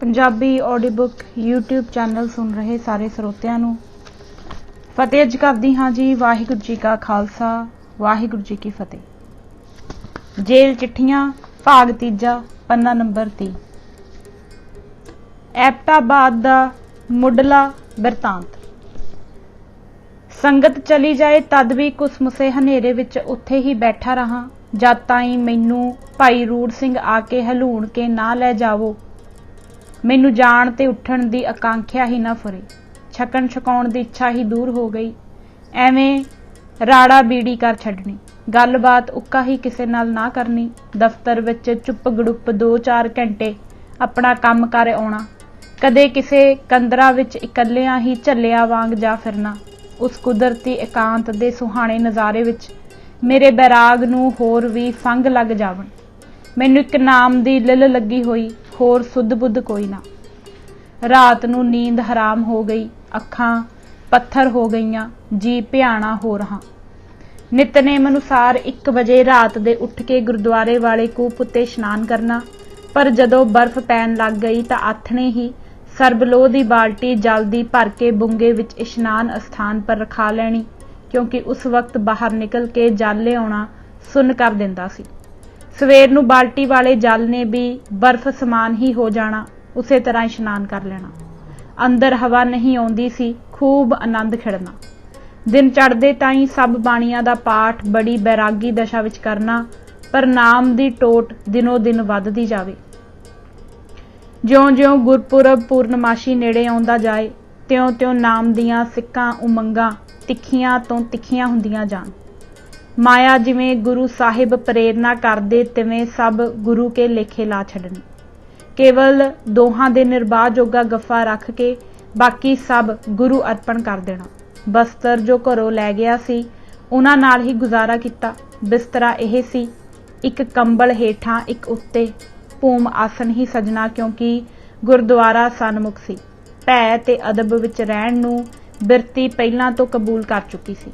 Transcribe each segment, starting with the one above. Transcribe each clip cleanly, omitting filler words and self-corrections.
Punjabi audio book YouTube channel सुन रहे सारे ਸਰੋਤਿਆਂ ਨੂੰ ਫਤਿਹ ਅੱਜ ਕਰਦੀ ਹਾਂ ਜੀ। ਵਾਹਿਗੁਰੂ ਜੀ ਕਾ ਖਾਲਸਾ ਵਾਹਿਗੁਰੂ ਜੀ ਕੀ ਫਤਿਹ। ਜੇਲ੍ਹ ਚਿੱਠੀਆਂ ਭਾਗ ਤੀਜਾ ਪੰਨਾ ਨੰਬਰ 30। ਐਬਟਾਬਾਦ ਦਾ ਮੁੱਢਲਾ ਬਿਰਤਾਂਤ। ਸੰਗਤ ਚਲੀ ਜਾਏ ਤਦ ਵੀ ਕੁਸਮੁਸੇ ਹਨੇਰੇ ਵਿੱਚ ਉੱਥੇ ਹੀ ਬੈਠਾ ਰਹਾ ਜਦ ਤਾਈਂ ਮੈਨੂੰ ਭਾਈ ਰੂੜ ਸਿੰਘ ਆ ਕੇ ਹਲੂਣ ਕੇ ਨਾ ਲੈ ਜਾਵੋ। ਮੈਨੂੰ ਜਾਣ ਤੇ ਉੱਠਣ ਦੀ ਆਕਾਂਖਿਆ ਹੀ ਨਾ ਫੁਰੇ, ਛਕਣ ਛਕਾਉਣ ਦੀ ਇੱਛਾ ਹੀ ਦੂਰ ਹੋ ਗਈ। ਐਵੇਂ ਰਾੜਾ ਬੀੜੀ ਕਰ ਛੱਡਣੀ, ਗੱਲਬਾਤ ਉੱਕਾ ਹੀ ਕਿਸੇ ਨਾਲ ਨਾ ਕਰਨੀ, ਦਫ਼ਤਰ ਵਿੱਚ ਚੁੱਪ ਗੜੁੱਪ 2-4 ਘੰਟੇ ਆਪਣਾ ਕੰਮ ਕਰ ਆਉਣਾ, ਕਦੇ ਕਿਸੇ ਕੰਦਰਾ ਵਿੱਚ ਇਕੱਲਿਆਂ ਹੀ ਝੱਲਿਆਂ ਵਾਂਗ ਜਾ ਫਿਰਨਾ। ਉਸ ਕੁਦਰਤੀ ਇਕਾਂਤ ਦੇ ਸੁਹਾਣੇ ਨਜ਼ਾਰੇ ਵਿੱਚ ਮੇਰੇ ਬੈਰਾਗ ਨੂੰ ਹੋਰ ਵੀ ਫੰਗ ਲੱਗ ਜਾਵਣ। ਮੈਨੂੰ ਇੱਕ ਨਾਮ ਦੀ ਲਿਲ ਲੱਗੀ ਹੋਈ, ਹੋਰ ਸੁੱਧ ਬੁੱਧ ਕੋਈ ਨਾ। ਰਾਤ ਨੂੰ ਨੀਂਦ ਹਰਾਮ ਹੋ ਗਈ, ਅੱਖਾਂ ਪੱਥਰ ਹੋ ਗਈਆਂ, ਜੀ ਭਿਆਣਾ ਹੋ ਰਹਾ। ਨਿਤਨੇਮ ਅਨੁਸਾਰ 1 ਵਜੇ ਰਾਤ ਦੇ ਉੱਠ ਕੇ ਗੁਰਦੁਆਰੇ ਵਾਲੇ ਕੂਪ ਉੱਤੇ ਇਸ਼ਨਾਨ ਕਰਨਾ, ਪਰ ਜਦੋਂ ਬਰਫ਼ ਪੈਣ ਲੱਗ ਗਈ ਤਾਂ ਆਥਣੇ ਹੀ ਸਰਬਲੋਹ ਦੀ ਬਾਲਟੀ ਜਲਦੀ ਭਰ ਕੇ ਬੁੰਗੇ ਵਿੱਚ ਇਸ਼ਨਾਨ ਅਸਥਾਨ ਪਰ ਰਖਾ ਲੈਣੀ, ਕਿਉਂਕਿ ਉਸ ਵਕਤ ਬਾਹਰ ਨਿਕਲ ਕੇ ਜਲ ਲਿਆਉਣਾ ਸੁੰਨ ਕਰ ਦਿੰਦਾ ਸੀ। ਸਵੇਰ ਨੂੰ ਬਾਲਟੀ ਵਾਲੇ ਜਲ ਨੇ ਵੀ ਬਰਫ਼ ਸਮਾਨ ਹੀ ਹੋ ਜਾਣਾ, ਉਸੇ ਤਰ੍ਹਾਂ ਇਸ਼ਨਾਨ ਕਰ ਲੈਣਾ। ਅੰਦਰ ਹਵਾ ਨਹੀਂ ਆਉਂਦੀ ਸੀ, ਖੂਬ ਆਨੰਦ ਖਿੜਨਾ। ਦਿਨ ਚੜ੍ਹਦੇ ਤਾਈਂ ਸਭ ਬਾਣੀਆਂ ਦਾ ਪਾਠ ਬੜੀ ਬੈਰਾਗੀ ਦਸ਼ਾ ਵਿੱਚ ਕਰਨਾ, ਪਰ ਨਾਮ ਦੀ ਟੋਟ ਦਿਨੋਂ ਦਿਨ ਵੱਧਦੀ ਜਾਵੇ। ਜਿਉਂ-ਜਿਉਂ ਗੁਰਪੁਰਬ ਪੂਰਨਮਾਸ਼ੀ ਨੇੜੇ ਆਉਂਦਾ ਜਾਏ, ਤਿਉਂ-ਤਿਉਂ ਨਾਮ ਦੀਆਂ ਸਿੱਕਾਂ ਉਮੰਗਾਂ ਤਿੱਖੀਆਂ ਤੋਂ ਤਿੱਖੀਆਂ ਹੁੰਦੀਆਂ ਜਾਣ। ਮਾਇਆ ਜਿਵੇਂ ਗੁਰੂ ਸਾਹਿਬ ਪ੍ਰੇਰਨਾ ਕਰਦੇ, ਤਿਵੇਂ ਸਭ ਗੁਰੂ ਕੇ ਲੇਖੇ ਲਾ ਛੱਡਣੀ। ਕੇਵਲ ਦੋਹਾਂ ਦੇ ਨਿਰਬਾਹ ਜੋਗਾ ਗੱਫਾ ਰੱਖ ਕੇ ਬਾਕੀ ਸਭ ਗੁਰੂ ਅਰਪਣ ਕਰ ਦੇਣਾ। ਬਸਤਰ ਜੋ ਘਰੋਂ ਲੈ ਗਿਆ ਸੀ ਉਹਨਾਂ ਨਾਲ ਹੀ ਗੁਜ਼ਾਰਾ ਕੀਤਾ। ਬਿਸਤਰਾ ਇਹ ਸੀ, ਇੱਕ ਕੰਬਲ ਹੇਠਾਂ ਇੱਕ ਉੱਤੇ, ਭੂਮ ਆਸਣ ਹੀ ਸਜਣਾ, ਕਿਉਂਕਿ ਗੁਰਦੁਆਰਾ ਸਨਮੁਖ ਸੀ। ਭੈ ਤੇ ਅਦਬ ਵਿੱਚ ਰਹਿਣ ਨੂੰ ਬਿਰਤੀ ਪਹਿਲਾਂ ਤੋਂ ਕਬੂਲ ਕਰ ਚੁੱਕੀ ਸੀ।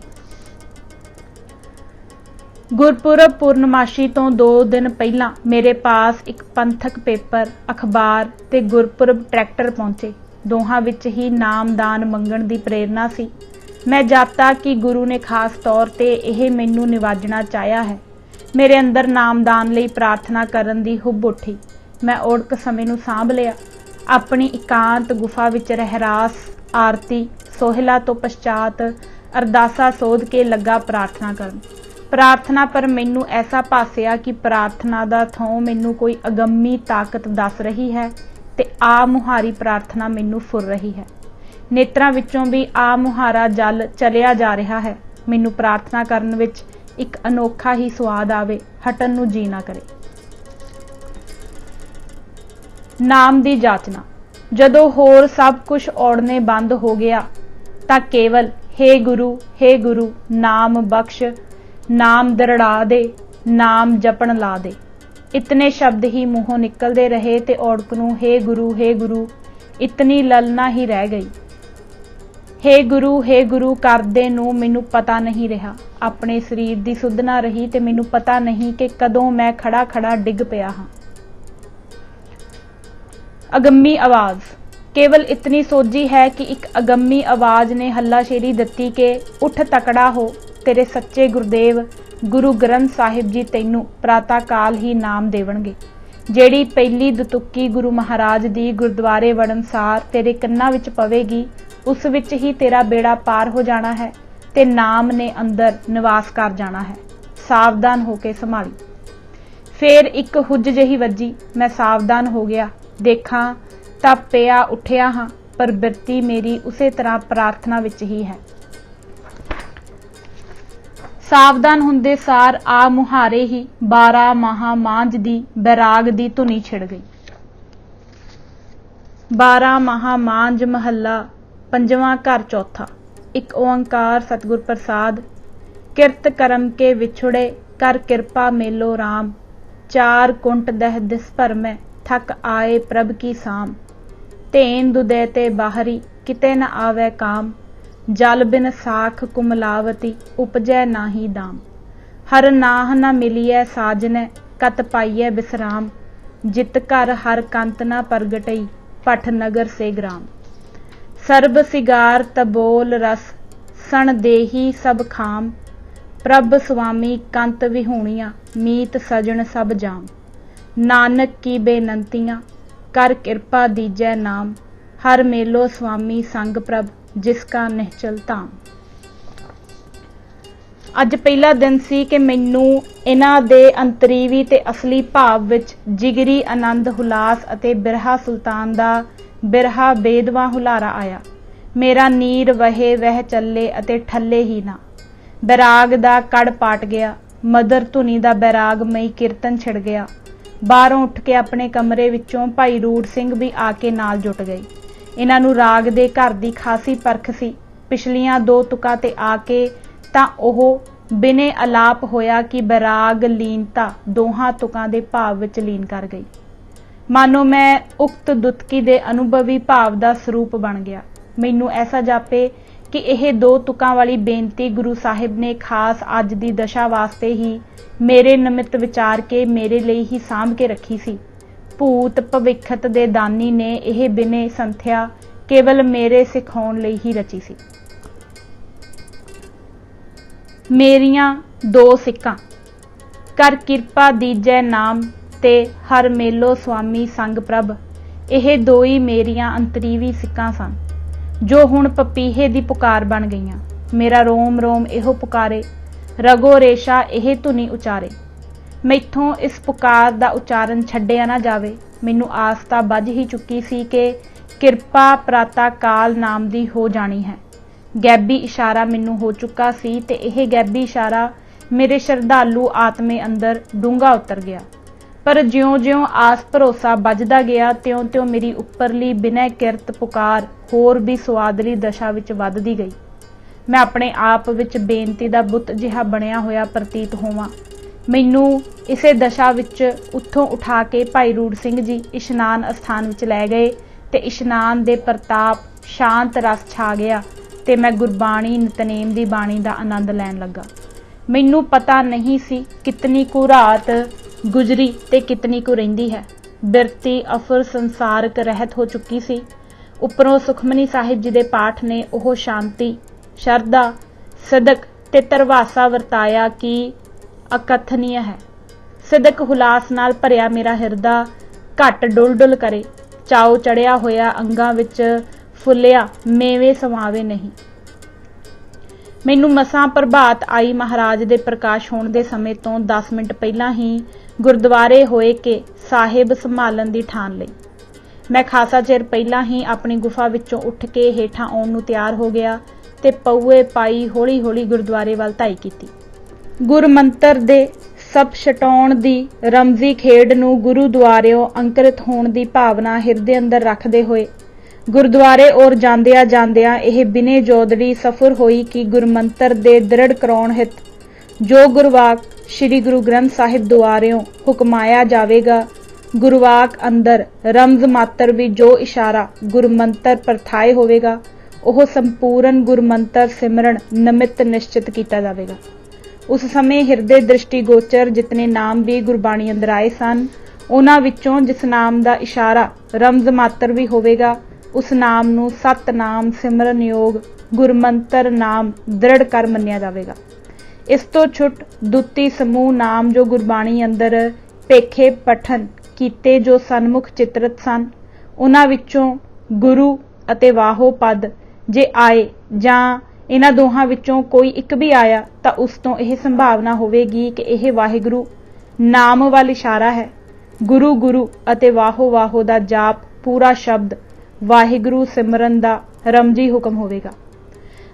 ਗੁਰਪੁਰਬ ਪੂਰਨਮਾਸ਼ੀ ਤੋਂ 2 ਦਿਨ ਪਹਿਲਾਂ ਮੇਰੇ ਪਾਸ ਇੱਕ ਪੰਥਕ ਪੇਪਰ, ਅਖਬਾਰ ਤੇ ਗੁਰਪੁਰਬ ਟਰੈਕਟਰ ਪਹੁੰਚੇ। ਦੋਹਾਂ ਵਿੱਚ ਹੀ ਨਾਮਦਾਨ ਮੰਗਣ ਦੀ ਪ੍ਰੇਰਨਾ ਸੀ। ਮੈਂ ਜਾਪਤਾ ਕਿ ਗੁਰੂ ਨੇ ਖਾਸ ਤੌਰ ਤੇ ਇਹ ਮੈਨੂੰ ਨਿਵਾਜਣਾ ਚਾਹਿਆ ਹੈ। ਮੇਰੇ ਅੰਦਰ ਨਾਮਦਾਨ ਲਈ ਪ੍ਰਾਰਥਨਾ ਕਰਨ ਦੀ ਹੁੱਬ ਉੱਠੀ। ਮੈਂ ਓੜਕ ਸਮੇਂ ਨੂੰ ਸਾਂਭ ਲਿਆ। ਆਪਣੀ ਇਕਾਂਤ ਗੁਫਾ ਵਿੱਚ ਰਹਿਰਾਸ, ਆਰਤੀ ਸੋਹਿਲਾ ਤੋਂ ਪਛਾਤ ਅਰਦਾਸਾ ਸੋਧ ਕੇ ਲੱਗਾ ਪ੍ਰਾਰਥਨਾ ਕਰਨ। ਪ੍ਰਾਰਥਨਾ ਪਰ ਮੈਨੂੰ ਐਸਾ ਭਾਸਿਆ ਕਿ ਪ੍ਰਾਰਥਨਾ ਦਾ ਥੋਂ ਮੈਨੂੰ ਕੋਈ ਅਗੰਮੀ ਤਾਕਤ ਦੱਸ ਰਹੀ ਹੈ ਤੇ ਆ ਮੁਹਾਰੀ ਪ੍ਰਾਰਥਨਾ ਮੈਨੂੰ ਫੁਰ ਰਹੀ ਹੈ। ਨੇਤਰਾਂ ਵਿੱਚੋਂ ਵੀ ਆ ਮੁਹਾਰਾ ਜਲ ਚਲਿਆ ਜਾ ਰਿਹਾ ਹੈ। ਮੈਨੂੰ ਪ੍ਰਾਰਥਨਾ ਕਰਨ ਵਿੱਚ ਇੱਕ ਅਨੋਖਾ ਹੀ ਸਵਾਦ ਆਵੇ, ਹਟਣ ਨੂੰ ਜੀ ਨਾ ਕਰੇ। ਨਾਮ ਦੀ ਜਾਚਨਾ। ਜਦੋਂ ਹੋਰ ਸਭ ਕੁਝ ਔੜਨੇ ਬੰਦ ਹੋ ਗਿਆ ਤਾਂ ਕੇਵਲ ਹੇ ਗੁਰੂ ਨਾਮ ਬਖਸ਼, ਨਾਮ ਦਰੜਾ ਦੇ, ਨਾਮ ਜਪਣ ਲਾ ਦੇ, ਇਤਨੇ ਸ਼ਬਦ ਹੀ ਮੂੰਹੋਂ ਨਿਕਲਦੇ ਰਹੇ ਤੇ ਔੜਕ ਨੂੰ ਹੇ ਗੁਰੂ ਇਤਨੀ ਲਲਨਾ ਹੀ ਰਹਿ ਗਈ। ਹੇ ਗੁਰੂ ਕਰਦੇ ਨੂੰ ਮੈਨੂੰ ਪਤਾ ਨਹੀਂ ਰਿਹਾ। ਆਪਣੇ ਸਰੀਰ ਦੀ ਸੁੱਧ ਨਾ ਰਹੀ ਤੇ ਮੈਨੂੰ ਪਤਾ ਨਹੀਂ ਕਿ ਕਦੋਂ ਮੈਂ ਖੜਾ ਡਿੱਗ ਪਿਆ ਹਾਂ। ਅਗੰਮੀ ਆਵਾਜ਼। ਕੇਵਲ ਇਤਨੀ ਸੋਝੀ ਹੈ ਕਿ ਇੱਕ ਅਗੰਮੀ ਆਵਾਜ਼ ਨੇ ਹੱਲਾਸ਼ੇਰੀ ਦਿੱਤੀ ਕਿ ਉੱਠ ਤਕੜਾ ਹੋ, ਤੇਰੇ ਸੱਚੇ ਗੁਰਦੇਵ ਗੁਰੂ ਗ੍ਰੰਥ ਸਾਹਿਬ ਜੀ ਤੈਨੂੰ ਪ੍ਰਾਤਾ ਕਾਲ ਹੀ ਨਾਮ ਦੇਵਣਗੇ। ਜਿਹੜੀ ਪਹਿਲੀ ਦੁਤੁੱਕੀ ਗੁਰੂ ਮਹਾਰਾਜ ਦੀ ਗੁਰਦੁਆਰੇ ਵੜਨ ਸਾਰ ਤੇਰੇ ਕੰਨਾਂ ਵਿੱਚ ਪਵੇਗੀ, ਉਸ ਵਿੱਚ ਹੀ ਤੇਰਾ ਬੇੜਾ ਪਾਰ ਹੋ ਜਾਣਾ ਹੈ ਤੇ ਨਾਮ ਨੇ ਅੰਦਰ ਨਿਵਾਸ ਕਰ ਜਾਣਾ ਹੈ। ਸਾਵਧਾਨ ਹੋ ਕੇ ਸੰਭਾਲੀ। ਫੇਰ ਇੱਕ ਹੁੱਜ ਜਿਹੀ ਵੱਜੀ। ਮੈਂ ਸਾਵਧਾਨ ਹੋ ਗਿਆ। ਦੇਖਾਂ ਤਾਂ ਪਿਆ ਉੱਠਿਆ ਹਾਂ, ਪਰ ਬਿਰਤੀ ਮੇਰੀ ਉਸੇ ਤਰ੍ਹਾਂ ਪ੍ਰਾਰਥਨਾ ਵਿੱਚ ਹੀ ਹੈ। ਸਾਵਧਾਨ ਹੁੰਦੇ ਸਾਰ ਆ ਮੁਹਾਰੇ ਹੀ 12 ਮਾਹਾਂ ਮਾਂਝ ਦੀ ਬੈਰਾਗ ਦੀ ਧੁਨੀ ਛਿੜ ਗਈ। 12 ਮਾਹਾਂ ਮਾਂਝ ਮਹੱਲਾ ਪੰਜਵਾਂ ਘਰ ਚੌਥਾ। ਇੱਕ ਓੰਕਾਰ ਸਤਿਗੁਰ ਪ੍ਰਸਾਦ। ਕਿਰਤ ਕਰਮ ਕੇ ਵਿਛੁੜੇ ਕਰ ਕਿਰਪਾ ਮੇਲੋ ਰਾਮ, 4 ਕੁੰਟ ਦਹ ਦਿਸ ਭਰ ਮੈਂ ਥਕ ਆਏ ਪ੍ਰਭ ਕੀ ਸਾਮ, ਧੇਨ ਦੁਦੈ ਤੇ ਬਾਹਰੀ ਕਿਤੇ ਨ ਆਵੈ ਕਾਮ, ਜਲ ਬਿਨ ਸਾਖ ਕੁਮਲਾਵਤੀ ਉਪਜੈ ਨਾਹੀ ਦਾਮ, ਹਰ ਨਾਹ ਨ ਮਿਲੀਐ ਸਾਜਨੈ ਕਤ ਪਾਈਐ ਬਿਸਰਾਮ, ਜਿਤ ਘਰ ਹਰ ਕੰਤ ਨ ਪ੍ਰਗਟਈ भटनगर से ग्राम। सर्ब सिगार तबोल रस सन देही सब खाम। प्रभ स्वामी कंत विहूणियां मीत सजन सब जाम। नानक की बेनंतियां कर कृपा दीजै नाम। हर मेलो स्वामी संग प्रभ जिसका निश्चल धाम। ਅੱਜ ਪਹਿਲਾ ਦਿਨ ਸੀ ਕਿ ਮੈਨੂੰ ਇਹਨਾਂ ਦੇ ਅੰਤਰੀਵੀ ਤੇ ਅਸਲੀ ਭਾਵ ਵਿੱਚ ਜਿਗਰੀ ਆਨੰਦ ਹੁਲਾਸ ਅਤੇ ਬਿਰਹਾ ਸੁਲਤਾਨ ਦਾ ਬਿਰਹਾ ਬੇਦਵਾ ਹੁਲਾਰਾ ਆਇਆ। ਮੇਰਾ ਨੀਰ ਵਹੇ ਵਹਿ ਚੱਲੇ ਅਤੇ ਠੱਲੇ ਹੀ ਨਾ। ਬੈਰਾਗ ਦਾ ਕੜ ਪਾਟ ਗਿਆ। ਮਦਰ ਧੁਨੀ ਦਾ ਬੈਰਾਗਮਈ ਕੀਰਤਨ ਛਿੜ ਗਿਆ। ਬਾਹਰੋਂ ਉੱਠ ਕੇ ਆਪਣੇ ਕਮਰੇ ਵਿੱਚੋਂ ਭਾਈ ਰੂੜ ਸਿੰਘ ਵੀ ਆ ਕੇ ਨਾਲ ਜੁਟ ਗਏ। ਇਹਨਾਂ ਨੂੰ ਰਾਗ ਦੇ ਘਰ ਦੀ ਖਾਸੀ ਪਰਖ ਸੀ। ਪਿਛਲੀਆਂ 2 ਤੁਕਾਂ ਤੇ ਆ ਕੇ ਤਾਂ ਉਹ ਬਿਨੇ ਅਲਾਪ ਹੋਇਆ ਕਿ ਬੈਰਾਗ ਲੀਨਤਾ ਦੋਹਾਂ ਤੁਕਾਂ ਦੇ ਭਾਵ ਵਿੱਚ ਲੀਨ ਕਰ ਗਈ। ਮਾਨੋ ਮੈਂ ਉਕਤ ਦੁਤਕੀ ਦੇ ਅਨੁਭਵੀ ਭਾਵ ਦਾ ਸਰੂਪ ਬਣ ਗਿਆ। ਮੈਨੂੰ ਐਸਾ ਜਾਪੇ ਕਿ ਇਹ 2 ਤੁਕਾਂ ਵਾਲੀ ਬੇਨਤੀ ਗੁਰੂ ਸਾਹਿਬ ਨੇ ਖਾਸ ਅੱਜ ਦੀ ਦਸ਼ਾ ਵਾਸਤੇ ਹੀ ਮੇਰੇ ਨਿਮਿਤ ਵਿਚਾਰ ਕੇ ਮੇਰੇ ਲਈ ਹੀ ਸਾਂਭ ਕੇ ਰੱਖੀ ਸੀ। ਭੂਤ ਭਵਿੱਖਤ ਦੇ ਦਾਨੀ ਨੇ ਇਹ ਬਿਨੇ ਸੰਥਿਆ ਕੇਵਲ ਮੇਰੇ ਸਿਖਾਉਣ ਲਈ ਹੀ ਰਚੀ ਸੀ। ਮੇਰੀਆਂ 2 ਸਿੱਕਾਂ ਕਰ ਕਿਰਪਾ ਦੀਜੈ ਨਾਮ ਤੇ ਹਰ ਮੇਲੋ ਸਵਾਮੀ ਸੰਗ ਪ੍ਰਭ। ਇਹ 2 ਹੀ ਮੇਰੀਆਂ ਅੰਤਰੀਵੀ ਸਿੱਕਾਂ ਸਨ ਜੋ ਹੁਣ ਪਪੀਹੇ ਦੀ ਪੁਕਾਰ ਬਣ ਗਈਆਂ। ਮੇਰਾ ਰੋਮ ਰੋਮ ਇਹੋ ਪੁਕਾਰੇ, ਰਗੋ ਰੇਸ਼ਾ ਇਹ ਧੁਨੀ ਉਚਾਰੇ। ਮੈਥੋਂ ਇਸ ਪੁਕਾਰ ਦਾ ਉਚਾਰਨ ਛੱਡਿਆ ਨਾ ਜਾਵੇ। ਮੈਨੂੰ ਆਸ ਤਾਂ ਬੱਝ ਹੀ ਚੁੱਕੀ ਸੀ ਕਿ ਕਿਰਪਾ ਪ੍ਰਾਤਾ ਕਾਲ ਨਾਮ ਦੀ ਹੋ ਜਾਣੀ ਹੈ। ਗੈਬੀ ਇਸ਼ਾਰਾ ਮੈਨੂੰ ਹੋ ਚੁੱਕਾ ਸੀ ਤੇ ਇਹ ਗੈਬੀ ਇਸ਼ਾਰਾ ਮੇਰੇ ਸ਼ਰਧਾਲੂ ਆਤਮੇ ਅੰਦਰ ਡੂੰਘਾ ਉਤਰ ਗਿਆ। ਪਰ ਜਿਉਂ-ਜਿਉਂ ਆਸ ਭਰੋਸਾ ਵੱਜਦਾ ਗਿਆ ਤਿਉਂ-ਤਿਉਂ ਮੇਰੀ ਉੱਪਰਲੀ ਬਿਨੈ ਕਿਰਤ ਪੁਕਾਰ ਹੋਰ ਵੀ ਸੁਆਦਲੀ ਦਸ਼ਾ ਵਿੱਚ ਵੱਧਦੀ ਗਈ। ਮੈਂ ਆਪਣੇ ਆਪ ਵਿੱਚ ਬੇਨਤੀ ਦਾ ਬੁੱਤ ਜਿਹਾ ਬਣਿਆ ਹੋਇਆ ਪ੍ਰਤੀਤ ਹੋਵਾਂ। ਮੈਨੂੰ ਇਸੇ ਦਸ਼ਾ ਵਿੱਚ ਉੱਥੋਂ ਉਠਾ ਕੇ ਭਾਈ ਰੂੜ ਸਿੰਘ ਜੀ ਇਸ਼ਨਾਨ ਅਸਥਾਨ ਵਿੱਚ ਲੈ ਗਏ ਤੇ ਇਸ਼ਨਾਨ ਦੇ ਪ੍ਰਤਾਪ ਸ਼ਾਂਤ ਰਸ ਛਾ ਗਿਆ ਤੇ ਮੈਂ ਗੁਰਬਾਣੀ ਨਿਤਨੇਮ ਦੀ ਬਾਣੀ ਦਾ ਆਨੰਦ ਲੈਣ ਲੱਗਾ। ਮੈਨੂੰ ਪਤਾ ਨਹੀਂ ਸੀ ਕਿਤਨੀ ਕੁ ਰਾਤ ਗੁਜ਼ਰੀ ਤੇ ਕਿਤਨੀ ਕੁ ਰਹਿੰਦੀ ਹੈ। ਬਿਰਤੀ ਅਫਰ ਸੰਸਾਰਕ ਰਹਿਤ ਹੋ ਚੁੱਕੀ ਸੀ। ਉੱਪਰੋਂ ਸੁਖਮਨੀ ਸਾਹਿਬ ਜੀ ਦੇ ਪਾਠ ਨੇ ਉਹ ਸ਼ਾਂਤੀ, ਸ਼ਰਧਾ, ਸਦਕ ਤੇ ਧਰਵਾਸਾ ਵਰਤਾਇਆ ਕਿ ਅਕਥਨੀय ਹੈ। ਸਦਕ ਹੁਲਾਸ ਨਾਲ ਭਰਿਆ ਮੇਰਾ ਹਿਰਦਾ ਘੱਟ ਡੁੱਲ ਕਰੇ। ਚਾਉ ਚੜਿਆ ਹੋਇਆ ਅੰਗਾਂ ਵਿੱਚ ਫੁੱਲਿਆ ਮੇਵੇ ਸਮਾਵੇ ਨਹੀਂ। ਮੈਨੂੰ ਮਸਾਂ ਪ੍ਰਭਾਤ ਆਈ। ਮਹਾਰਾਜ ਦੇ ਪ੍ਰਕਾਸ਼ ਹੋਣ ਦੇ ਸਮੇਂ ਤੋਂ 10 ਮਿੰਟ ਪਹਿਲਾਂ ਹੀ ਗੁਰਦੁਆਰੇ ਹੋਏ ਕਿ ਸਾਹਿਬ ਸੰਭਾਲਣ ਦੀ ਠਾਣ ਲਈ। ਮੈਂ ਖਾਸਾ ਚਿਰ ਪਹਿਲਾਂ ਹੀ ਆਪਣੀ ਗੁਫਾ ਵਿੱਚੋਂ ਉੱਠ ਕੇ ਹੇਠਾਂ ਆਉਣ ਨੂੰ ਤਿਆਰ ਹੋ ਗਿਆ ਤੇ ਪਊਏ ਪਾਈ ਹੌਲੀ-ਹੌਲੀ ਗੁਰਦੁਆਰੇ ਵੱਲ ਧਾਈ ਕੀਤੀ। ਗੁਰਮੰਤਰ ਦੇ ਸਭ ਛਟਾਉਣ ਦੀ ਰਮਜ਼ੀ ਖੇਡ ਨੂੰ ਗੁਰੂਦੁਆਰਿਓਂ ਅੰਕਰਿਤ ਹੋਣ ਦੀ ਭਾਵਨਾ ਹਿਰਦੇ ਅੰਦਰ ਰੱਖਦੇ ਹੋਏ ਗੁਰਦੁਆਰੇ ਔਰ ਜਾਂਦਿਆਂ ਇਹ ਬਿਨੇ ਜੋਦੜੀ ਸਫਰ ਹੋਈ ਕਿ ਗੁਰਮੰਤਰ ਦੇ ਦ੍ਰਿੜ ਕਰਾਉਣ ਹਿਤ ਜੋ ਗੁਰਵਾਕ ਸ੍ਰੀ ਗੁਰੂ ਗ੍ਰੰਥ ਸਾਹਿਬ ਦੁਆਰਿਓਂ ਹੁਕਮਾਇਆ ਜਾਵੇਗਾ, ਗੁਰਵਾਕ ਅੰਦਰ ਰਮਜ਼ ਮਾਤਰ ਵੀ ਜੋ ਇਸ਼ਾਰਾ ਗੁਰਮੰਤਰ ਪਰਥਾਏ ਹੋਵੇਗਾ, ਉਹ ਸੰਪੂਰਨ ਗੁਰਮੰਤਰ ਸਿਮਰਨ ਨਿਮਿਤ ਨਿਸ਼ਚਿਤ ਕੀਤਾ ਜਾਵੇਗਾ। ਉਸ ਸਮੇਂ ਹਿਰਦੇ ਦ੍ਰਿਸ਼ਟੀ ਗੋਚਰ ਜਿਤਨੇ ਨਾਮ ਵੀ ਗੁਰਬਾਣੀ ਅੰਦਰ ਆਏ ਸਨ, ਉਹਨਾਂ ਵਿੱਚੋਂ ਜਿਸ ਨਾਮ ਦਾ ਇਸ਼ਾਰਾ ਰਮਜ਼ ਮਾਤਰ ਵੀ ਹੋਵੇਗਾ, ਉਸ ਨਾਮ ਨੂੰ ਸਤਨਾਮ ਸਿਮਰਨ ਯੋਗ ਗੁਰਮੰਤਰ ਨਾਮ ਦ੍ਰਿੜ ਕਰ ਮੰਨਿਆ ਜਾਵੇਗਾ। ਇਸ ਤੋਂ ਛੁੱਟ ਦੁੱਤੀ ਸਮੂਹ ਨਾਮ ਜੋ ਗੁਰਬਾਣੀ ਅੰਦਰ ਭੇਖੇ ਪਠਨ ਕੀਤੇ ਜੋ ਸਨਮੁਖ ਚਿਤਰਤ ਸਨ, ਉਹਨਾਂ ਵਿੱਚੋਂ ਗੁਰੂ ਅਤੇ ਵਾਹੋ ਪਦ ਜੇ ਆਏ ਜਾਂ ਇਹਨਾਂ ਦੋਹਾਂ ਵਿੱਚੋਂ ਕੋਈ ਇੱਕ ਵੀ ਆਇਆ ਤਾਂ ਉਸ ਤੋਂ ਇਹ ਸੰਭਾਵਨਾ ਹੋਵੇਗੀ ਕਿ ਇਹ ਵਾਹਿਗੁਰੂ ਨਾਮ ਵੱਲ ਇਸ਼ਾਰਾ ਹੈ। ਗੁਰੂ ਗੁਰੂ ਅਤੇ ਵਾਹੋ ਵਾਹੋ ਦਾ ਜਾਪ ਪੂਰਾ ਸ਼ਬਦ ਵਾਹਿਗੁਰੂ ਸਿਮਰਨ ਦਾ ਰਮਜੀ ਹੁਕਮ ਹੋਵੇਗਾ।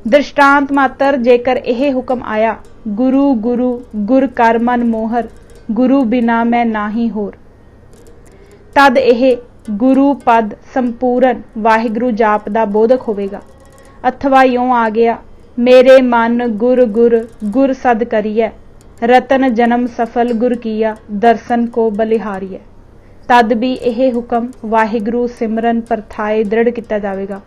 ਦ੍ਰਿਸ਼ਟਾਂਤ ਮਾਤਰ ਜੇਕਰ ਇਹ ਹੁਕਮ ਆਇਆ, ਗੁਰੂ ਗੁਰੂ ਗੁਰ ਕਰ ਮਨ ਮੋਹਰ, ਗੁਰੂ ਬਿਨਾ ਮੈਂ ਨਾਹੀ ਹੋਰ, ਤਦ ਇਹ ਗੁਰੂ ਪਦ ਸੰਪੂਰਨ ਵਾਹਿਗੁਰੂ ਜਾਪ ਦਾ ਬੋਧਕ ਹੋਵੇਗਾ। ਅਥਵਾ ਇਉਂ ਆ ਗਿਆ, ਮੇਰੇ ਮਨ ਗੁਰ ਗੁਰ ਗੁਰ ਸਦ ਕਰੀਐ, ਰਤਨ ਜਨਮ ਸਫਲ ਗੁਰ ਕੀਆ, ਦਰਸ਼ਨ ਕੋ ਬਲਿਹਾਰੀਐ, ਤਦ ਵੀ ਇਹ ਹੁਕਮ ਵਾਹਿਗੁਰੂ ਸਿਮਰਨ ਪਰਥਾਏ ਦ੍ਰਿੜ ਕੀਤਾ ਜਾਵੇਗਾ।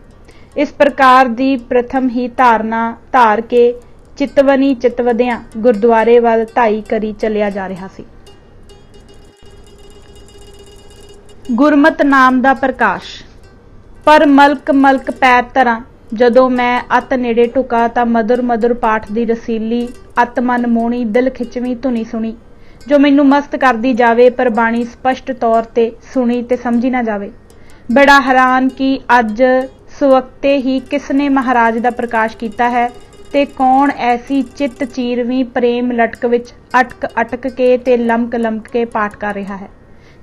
ਇਸ ਪ੍ਰਕਾਰ ਦੀ ਪ੍ਰਥਮ ਹੀ ਧਾਰਨਾ ਧਾਰ ਕੇ ਚਿਤਵਨੀ ਚਿਤਵਦਿਆਂ ਗੁਰਦੁਆਰੇ ਵੱਲ ਧਾਈ ਕਰੀ ਚੱਲਿਆ ਜਾ ਰਿਹਾ ਸੀ। ਗੁਰਮਤ ਨਾਮ ਦਾ ਪ੍ਰਕਾਸ਼। पर मलक मलक पैर धरां। जदों मैं अत नेड़े ढुका तां मधुर मधुर पाठ दी रसीली अत मन मोहनी दिल खिचवीं धुनी सुनी, जो मैनू मस्त करदी जावे पर बाणी स्पष्ट तौर ते सुनी ते समझी ना जावे। बड़ा हैरान कि अज सुवक्ते ही किसने महाराज दा प्रकाश कीता है ते कौन ऐसी चित चीरवीं प्रेम लटक विच अटक अटक के ते लमक लमक के पाठ कर रहा है।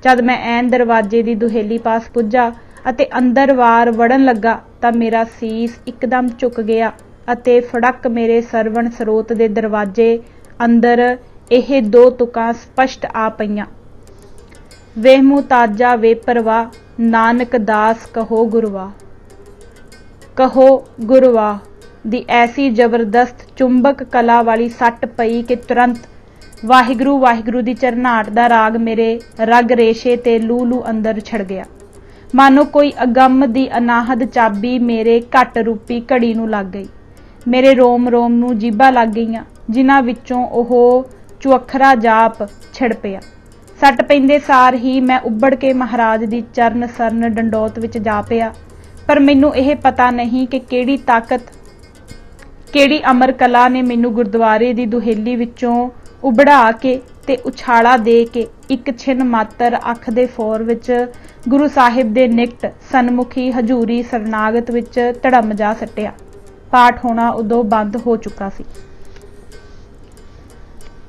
जद मैं ऐन दरवाजे दी दुहेली पास पुज्जा अते अंदर वार वड़न लगा तां मेरा सीस इकदम झुक गया अते फड़क मेरे सरवण स्रोत दे दरवाजे अंदर ਇਹ दो तुकां स्पष्ट आ पईयां। वेह मुताजा वे परवाह, नानक दास कहो गुरवाह। कहो गुरवाह दी ऐसी जबरदस्त चुंबक कला वाली सट पई कि तुरंत वाहिगुरू वाहिगुरू दी झरनाट दा राग मेरे रग रेशे ते लू लू अंदर छड़ गया। मानो कोई अगम दी अनाहद चाबी मेरे घट रूपी घड़ी नूं लग गई। मेरे रोम रोम नूं जीभा लग गईयां, जिन्हां विचों ओह चुअखरा जाप छिड़ पिया। सट पैंदे सार ही मैं उबड़ के महाराज दी चरण सरन डंडौत विच जा पिया। पर मैनू यह पता नहीं कि केड़ी ताकत केड़ी अमर कला ने मैनू गुरुद्वारे दी दुहेली विचों उबड़ा के ते उछाला दे के एक छिन मातर अख दे फोर विच गुरु साहिब दे निकट सन्मुखी हजूरी सरनागत विच धड़म जा सटिया। पाठ होना उदों बंद हो चुका सी।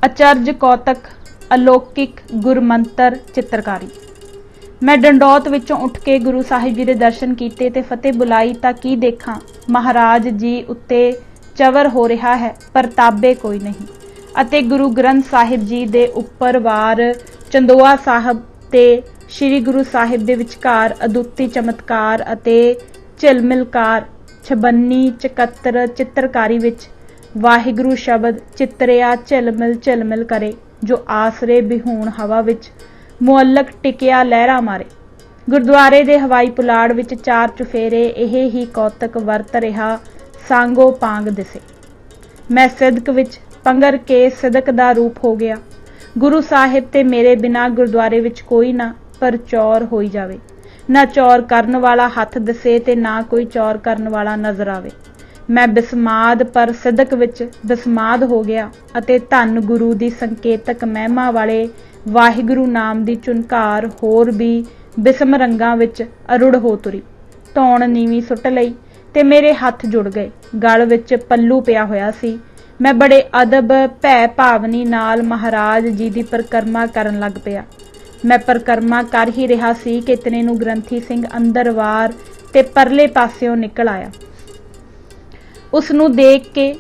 अचरज कौतक अलौकिक गुरमंत्र चित्रकारी। मैं डंडौत विचों उठ के गुरु साहिब जी दे दर्शन कीते ते फतेह बुलाई तां की देखां महाराज जी उत्ते चवर हो रहा है पर ताबे कोई नहीं, अते गुरु ग्रंथ साहिब जी दे उपर वार चंदोआ साहब ते श्री गुरु साहिब दे विचकार अदुੱਤੀ चमत्कार अते झिलमिलकार छबन्नी चकत्तर चित्रकारी विच वाहिगुरू शब्द चितरिया झिलमिल करे, जो आसरे बिहूण हवा विच मुअल्लक टिकिया लहरा मारे। गुरुद्वारे दे हवाई पुलाड़ विच चार चुफेरे यह ही कौतक वरत रहा सांगो पांग दिसे। मैं सिदक विच पंगर के सिदक दा रूप हो गया। गुरु साहिब ते मेरे बिना गुरुद्वारे विच कोई ना पर चौर होई जावे, ना चौर करन वाला हथ दिसे ते ना कोई चौर करन वाला नजर आवे। मैं बिस्माद पर सिदक विच बिस्माद हो गया अते धन गुरु दी संकेतक महिमा वाले वाहिगुरू नाम दी झुनकार होर भी बिस्म रंगां विच अरुड़ हो तुरी। धौण नीवी सुट लई ते मेरे हथ जुड़ गए। गल विच पल्लू पिया होया सी। मैं बड़े अदब भै भावनी नाल महाराज जी दी परिक्रमा करन लग पिया। मैं परिक्रमा कर ही रहा सी कि इतने नूं ग्रंथी सिंह अंदर वार ते परले पासियों निकल आया। उसनूं देख के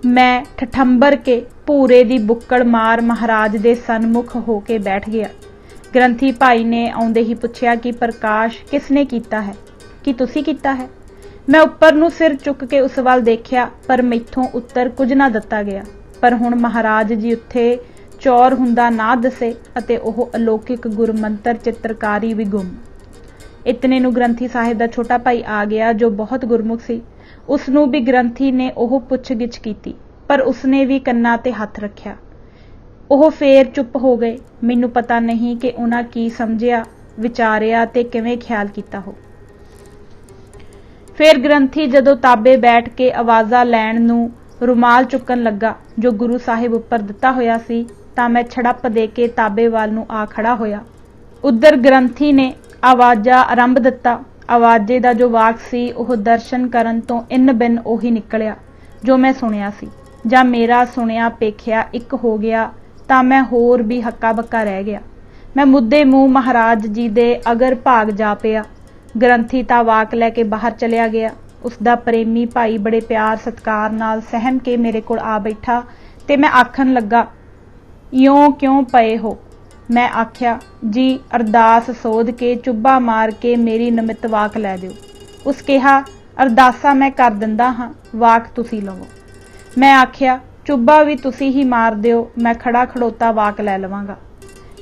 मैं ठठंबर के भूरे दी बुक्कड़ मार महाराज दे सन्मुख हो के बैठ गया। ग्रंथी भाई ने आउंदे ही पुछया कि प्रकाश किसने कीता है, कि तुसी कीता है? मैं उपर नूं सिर चुक के उस वाल देखिया पर मैथों उत्तर कुछ ना दिता गया। पर हुण महाराज जी उत्थे चौर हुंदा ना दसे अते ओह अलौकिक गुरमंत्र चित्रकारी भी गुम। इतने नूं ग्रंथी साहिब दा छोटा भाई आ गया जो बहुत गुरमुख सी। उसनूं भी ग्रंथी ने ओह पुछ गिछ कीती पर उसने भी कन्ना ते हथ रखिया। ओह फेर चुप हो गए। मैनूं पता नहीं कि उन्हां की समझिया विचारिया ते किवें ख्याल कीता हो। फिर ग्रंथी जदों ताबे बैठ के आवाज़ा लैण नूं रुमाल चुकन लगा जो गुरु साहिब उपर दिता होया सी तां मैं छड़प दे के ताबे वाल नूं आ खड़ा होया। उधर ग्रंथी ने आवाज़ा आरंभ दिता। आवाज़े दा जो वाक सी ओह दर्शन करन तो इन बिन ओही निकलिया जो मैं सुनिया सी। जां मेरा सुनिया पेखिया एक हो गया तां मैं होर भी हक्का बक्का रह गया। मैं मुद्दे मूँह महाराज जी दे अगर भाग जा पिया। ग्रंथी तां वाक लैके बाहर चलिया गया। उसदा प्रेमी भाई बड़े प्यार सत्कार नाल सहम के मेरे कोल आ बैठा ते मैं आखन लगा, इयों क्यों पए हो? मैं आख्या, जी अरदास सोध के चुब्बा मार के मेरी नमित वाक लै दिओ। उस कहा, अरदासा मैं कर दिंदा हां, वाक तुसी लवो। मैं आख्या, चुब्बा भी तुसी ही मार दिओ, मैं खड़ा खड़ोता वाक लै लवांगा।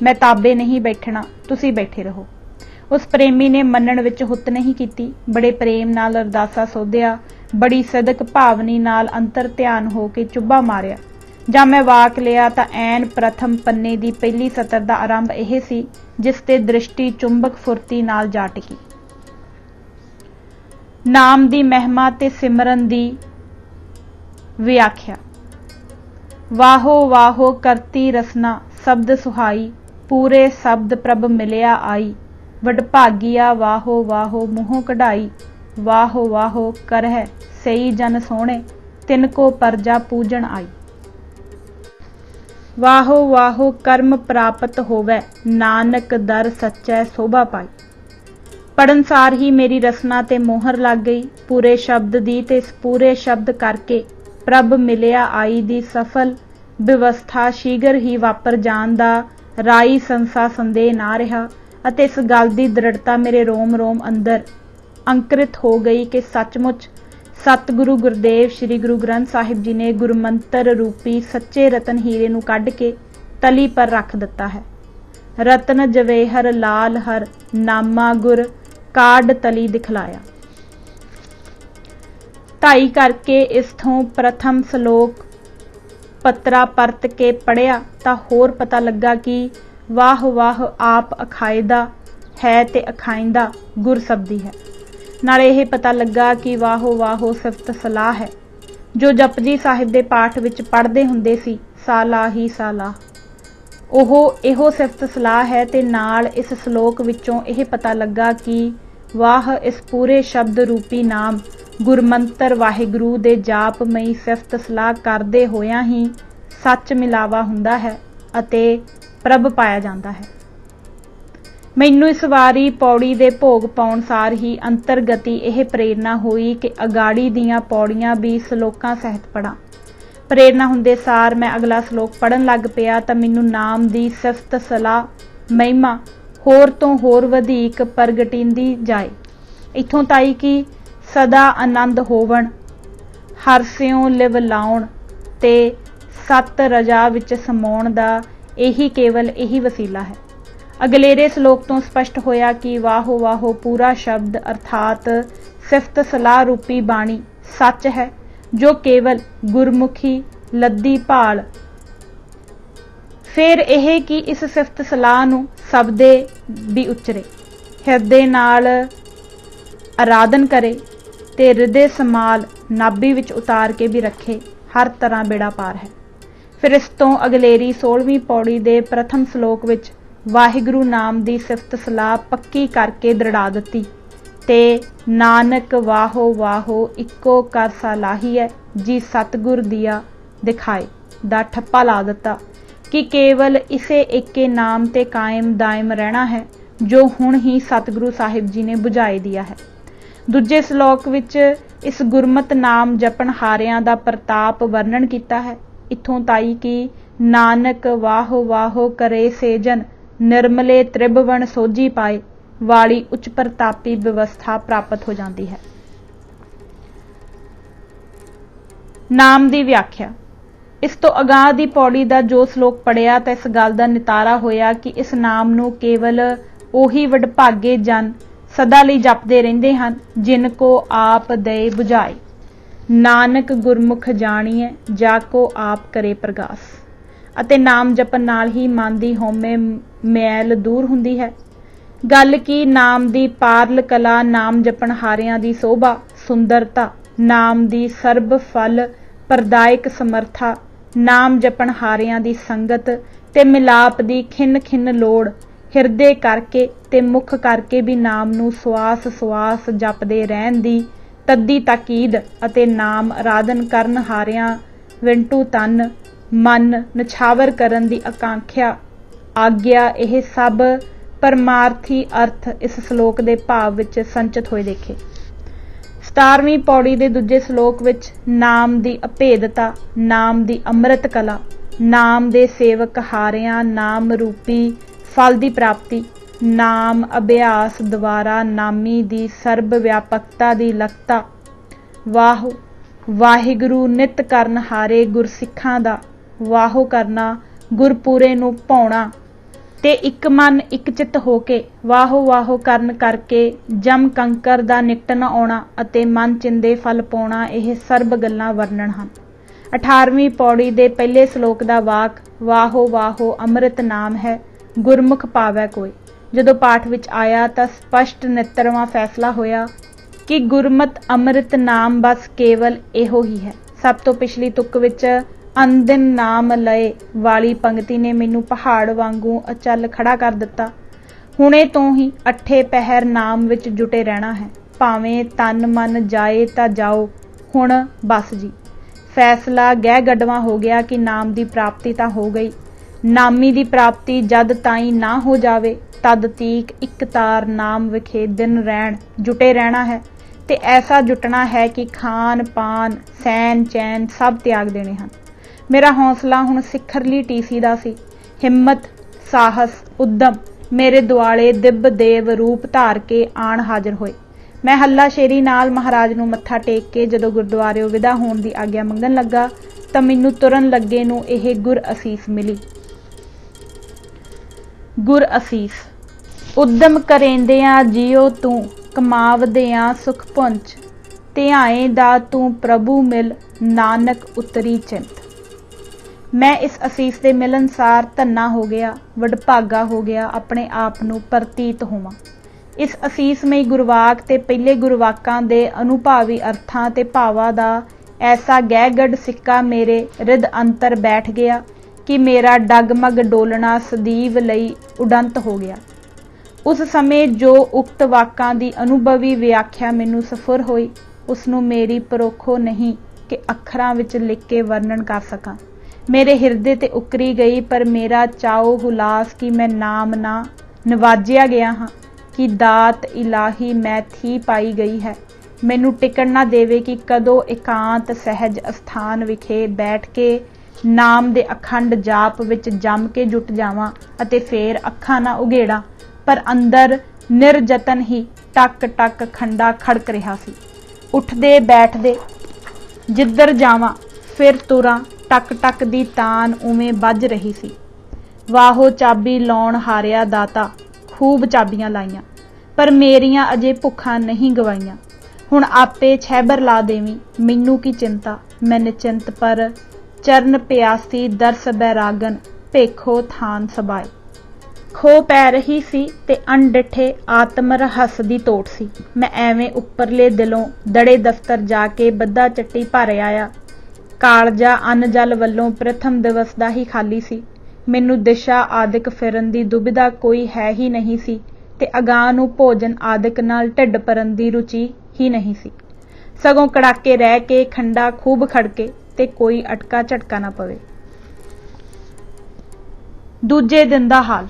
मैं ताबे नहीं बैठना, तुसी बैठे रहो। उस प्रेमी ने मनण विच हुत नहीं कीती। बड़े प्रेम नाल अरदासा सोधिया, बड़ी सदक भावनी नाल अंतर ध्यान हो के चुब्बा मारिया। जां मैं वाक लिया तां ऐन प्रथम पन्ने दी पहली सतर दा आरंभ यह सी जिस ते दृष्टि चुंबक फुरती नाल जा टिकी। नाम दी महिमा ते सिमरन दी व्याख्या। वाहो वाहो करती रसना शब्द सुहाई, पूरे शब्द प्रभ मिलिया आई। वडभागिया वाहो वाहो मुँहों कढ़ाई, वाहो वाहो करह सई जन सोहणे, तिनको प्रजा पूजन आई। वाहो वाहो कर्म प्राप्त होवै, नानक दर सच्चै शोभा पाई। पढ़न सार ही मेरी रसना ते मोहर लग गई, पूरे शब्द दी ते इस पूरे शब्द करके प्रभ मिलिया आई दी सफल व्यवस्था शीघ्र ही वापर जाण दा राई संसा संदेह ना रहा, ਅਤੇ इस गल की दृढ़ता मेरे रोम रोम अंदर अंकुरित हो गई कि सचमुच सतगुरु गुरुदेव श्री गुरु ग्रंथ साहिब जी ने गुरमंत्र रूपी सच्चे रतन हीरे नूं कढ़ के तली पर रख दिता है। रतन जवेहर लाल हर नामा गुर काढ़ तली दिखलाया। ढाई करके इथों प्रथम श्लोक पत्रा परत के पढ़िया तां होर पता लगा कि वाह वाह आप अखायदा है ते अखाइंदा गुरशब्दी है। नाले यह पता लगा कि वाहो वाहो सिफत सलाह है जो जपजी साहिब दे पाठ विच पढ़दे हुंदे सी, साला ही साला ओहो इहो सिफत सलाह है। ते नाल इस श्लोक विचों यह पता लगा कि वाह इस पूरे शब्द रूपी नाम गुरमंत्र वाहिगुरू दे जापमई सिफत सलाह करदे होया ही सच मिलावा हुंदा है अते प्रभ पाया जाता है। मैनू इस वारी पौड़ी दे भोग पाउण सार ही अंतरगति यह प्रेरणा हुई कि अगाड़ी दियां पौड़ियां भी श्लोकां सहित पढ़ां। प्रेरणा हुंदे सार मैं अगला श्लोक पढ़न लग पिया तां मैनू नाम दी सिफत सलाह महिमा होर तो होर वधीक प्रगटिंदी जाए, इथों ताई कि सदा आनंद होवण, हरसियों लिव लाउण ते सत रजा विच समाउण दा यही केवल यही वसीला है। अगलेरे श्लोक तो स्पष्ट होया कि वाहो वाहो पूरा शब्द अर्थात सिफत सलाह रूपी बाणी सच है जो केवल गुरमुखी लद्दी भाल। फिर यह कि इस सिफत सलाह नूं सबदे भी उचरे, हिरदे नाल आराधन करे ते हृदय समाल नाभि विच उतार के भी रखे, हर तरह बेड़ा पार है। फिर इस तो अगलेरी 16वीं पौड़ी दे प्रथम श्लोक विच वाहिगुरू नाम दी सिफत सलाह पक्की करके दृढ़ा दिती ते नानक वाहो वाहो इक्को कर सलाही है जी सतगुर दिया दिखाए दा ठप्पा ला दिता कि केवल इसे एके नाम ते कायम दायम रहना है जो हुण ही सतगुरु साहिब जी ने बुझाए दिया है। दूजे श्लोक विच इस गुरमत नाम जपन हारियां दा प्रताप वर्णन किया है, इथों ताई कि नानक वाहो वाहो करे से जन निर्मले त्रिभुवन सोझी पाए वाली उच्च प्रतापी व्यवस्था प्राप्त हो जाती है। नाम की व्याख्या। इस तो अगाह दी पौड़ी का जो श्लोक पढ़िया तो इस गल का नितारा होया कि इस नाम नूं केवल ओही वडभागे जन सदा लई जपदे रहिंदे हन जिनको आप दे बुझाए। नानक गुरमुख जाणीए जाको आप करे प्रगास। ਅਤੇ नाम जपन नाल ही मन की हौमे मैल दूर हुंदी है। गल की नाम की पारल कला, नाम जपन हारियां की शोभा सुंदरता, नाम की सर्ब फल प्रदायक समर्था, नाम जपन हारियां की संगत ते मिलाप की खिन खिन लोड़, हिरदे करके ते मुख करके भी नाम नूं सुआस सुआस जपदे रहन दी तद्दी ताकीद अते नाम आराधन करन हारियां विंटू तन मन नछावर करन दी आकांक्षा आग्या, यह सब परमार्थी अर्थ इस श्लोक के भाव विच संचित होए देखे। 17वीं पौड़ी के दूजे श्लोक विच नाम की अभेदता, नाम की अमृत कला, नाम दे सेवक हारियां नाम रूपी फल की प्राप्ति, नाम अभ्यास द्वारा नामी की सर्ब व्यापकता की लखता, वाह वाहिगुरू नित करन हारे गुरसिखां दा वाहो करना, गुरपूरे नूं पाउणा ते एक मन एक चित होके वाहो वाहो करन करके जम कंकर दा निकटन आउणा अते मन चिंदे फल पाउणा, यह सर्ब गल्लां वर्णन हन। 18वीं पौड़ी दे पहले श्लोक दा वाक वाहो वाहो अमृत नाम है गुरमुख पावै कोई, जदों पाठ विच आया तां स्पष्ट 69वां फैसला होया कि गुरमत अमृत नाम बस केवल एहो ही है। सब तो पिछली तुक विच अनदिन नाम लए वाली पंक्ति ने मैनू पहाड़ वांगू अचल खड़ा कर दिता। हुणे तो ही अठे पहर नाम विच जुटे रहना है, भावें तन मन जाए तां जाओ, हुण बस जी। फैसला गह गडवा हो गया कि नाम की प्राप्ति तां हो गई। नामी की प्राप्ति जद ताईं ना हो जावे तद तीक एक तार नाम विखे दिन रहन जुटे रहना है, ते ऐसा जुटना है कि खान पान सैन चैन सब त्याग देने हैं। मेरा हौसला हुण सिखरली टीसी दा सी। हिम्मत साहस उद्यम मेरे दुआले दिव्य देव रूप धार के आण हाजिर होए। मैं हल्लाशेरी नाल महाराज नूं मत्था टेक के जदों गुरुद्वारिओ विदा होण दी आग्या मंगण लगा तां मैनूं तुरन लगे नूं इह गुर असीस मिली। गुर असीस। उद्यम करेंदियां जियो तूं, कमावदियां सुख पुंज, ध्याए दा तूं प्रभु मिल, नानक उतरी चिंत। मैं इस असीस के मिलनसार धन्ना हो गया, वडभागा हो गया, अपने आप नूं प्रतीत होवां। इस असीसमई गुरवाक ते पहले गुरवाकां दे अनुभावी अर्थां ते भावां दा ऐसा गहगढ़ सिक्का मेरे रिद अंतर बैठ गया कि मेरा डगमग डोलना सदीव लई उडंत हो गया। उस समय जो उक्त वाकां दी अनुभवी व्याख्या मैनू सफुर होई, उसनूं मेरी परोखो नहीं कि अखरां विच लिख के वर्णन कर सकां। मेरे हिरदे ते उकरी गई, पर मेरा चाओ हुलास कि मैं नाम ना नवाजिया गया हाँ, कि दात इलाही मैं थी पाई गई है। मैनू टिकण ना देवे कि कदों एकांत सहज अस्थान विखे बैठ के नाम दे अखंड जाप विच जम के जुट जावां अते फेर अखां ना उघेड़ा, पर अंदर निर्जतन ही टक टक खंडा खड़क रहा सी। उठदे बैठदे जिधर जावां फिर तुरां टक टक दी तान उवें बज रही सी। वाहो चाबी लाउण हारिया दाता, खूब चाबियां लाइयां, पर मेरियां अजे भुखां नहीं गवाइयां। हुण आपे छैबर ला देवी, मैनू की चिंता, मैं निचिंत पर चरण प्यासी दरस बैरागन, भेखो थान सबाए। खो पै रही सी ते अणडिठे आत्म रहस दी तोड़ सी। मैं एवें उपरले दिलों दड़े दफ्तर जाके बद्धा चट्टी भर आया। कालजा अन्न जल वल्लों प्रथम दिवस दा ही खाली सी। मैनू दिशा आदिक फिरन दी दुविधा कोई है ही नहीं सी, ते अगाह नूं भोजन आदिक नाल ढिड भरन दी रुचि ही नहीं सी। सगों कड़ाके रह के खंडा खूब खड़के ते कोई अटका झटका ना पवे। दूजे दिन दा हाल।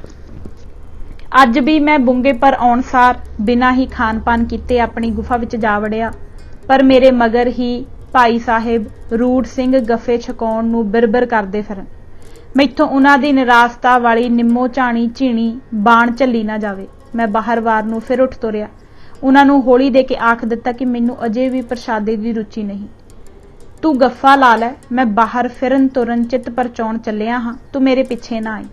अज भी मैं बुंगे पर आउण सार बिना ही खान पान कीते अपनी गुफा विच जा वड़िया, पर मेरे मगर ही भाई साहिब रूड़ सिंह गफे छकाउण नूं बिरबिर करदे फिरन। मैथों उन्हां दी निराशता वाली निम्मो झाणी झीणी बाण झल्ली ना जावे। मैं बाहर वार नूं फिर उठ तुरिया। उन्हां नूं होली दे के आख दिता कि मैनू अजे भी प्रसादे दी रुचि नहीं। तू गफ्फा ला लै, मैं बाहर फिरन तुरन चित परचाउण चलिया हाँ, तू मेरे पिछे ना आई।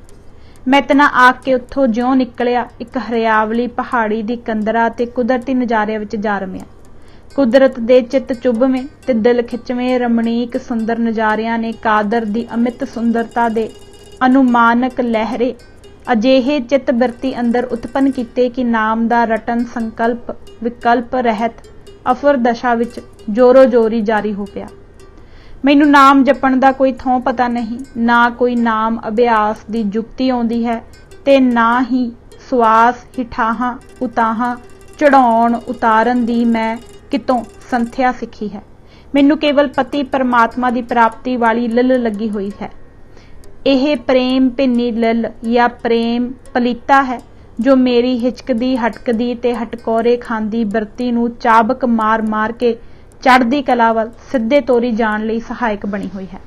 मैं इतना आख के उत्थों ज्यों निकलिया, एक हरियावली पहाड़ी दी कंदरा ते कुदरती नज़ारे विच जा रमिया। कुदरत दे चित चुभवें ते दिल खिचवें रमणीक सुंदर नज़ारियां ने कादर दी अमित सुंदरता दे अनुमानक लहरे अजेहे चित बिरती अंदर उत्पन्न कीते कि नाम दा रटन संकल्प विकल्प रहत अफर दशा विच जोरो जोरी जारी हो पिया। मैनू नाम जपण दा कोई थों पता नहीं, ना कोई नाम अभ्यास दी जुगती आउंदी है ते ना ही सुआस हिठाहां उताहां चढ़ाउण उतारन दी मैं कितों संथਿਆ सिखी है। मैनू केवल पति परमात्मा की प्राप्ति वाली लिल लगी हुई है। यह प्रेम भिन्नी लिल या प्रेम पलीता है जो मेरी हिचकदी हटकदी ते हटकोरे खांदी बिरती नूं चाबक मार मार के चढ़दी कला वल सिद्धे तोरी जाण लई सहायक बनी हुई है।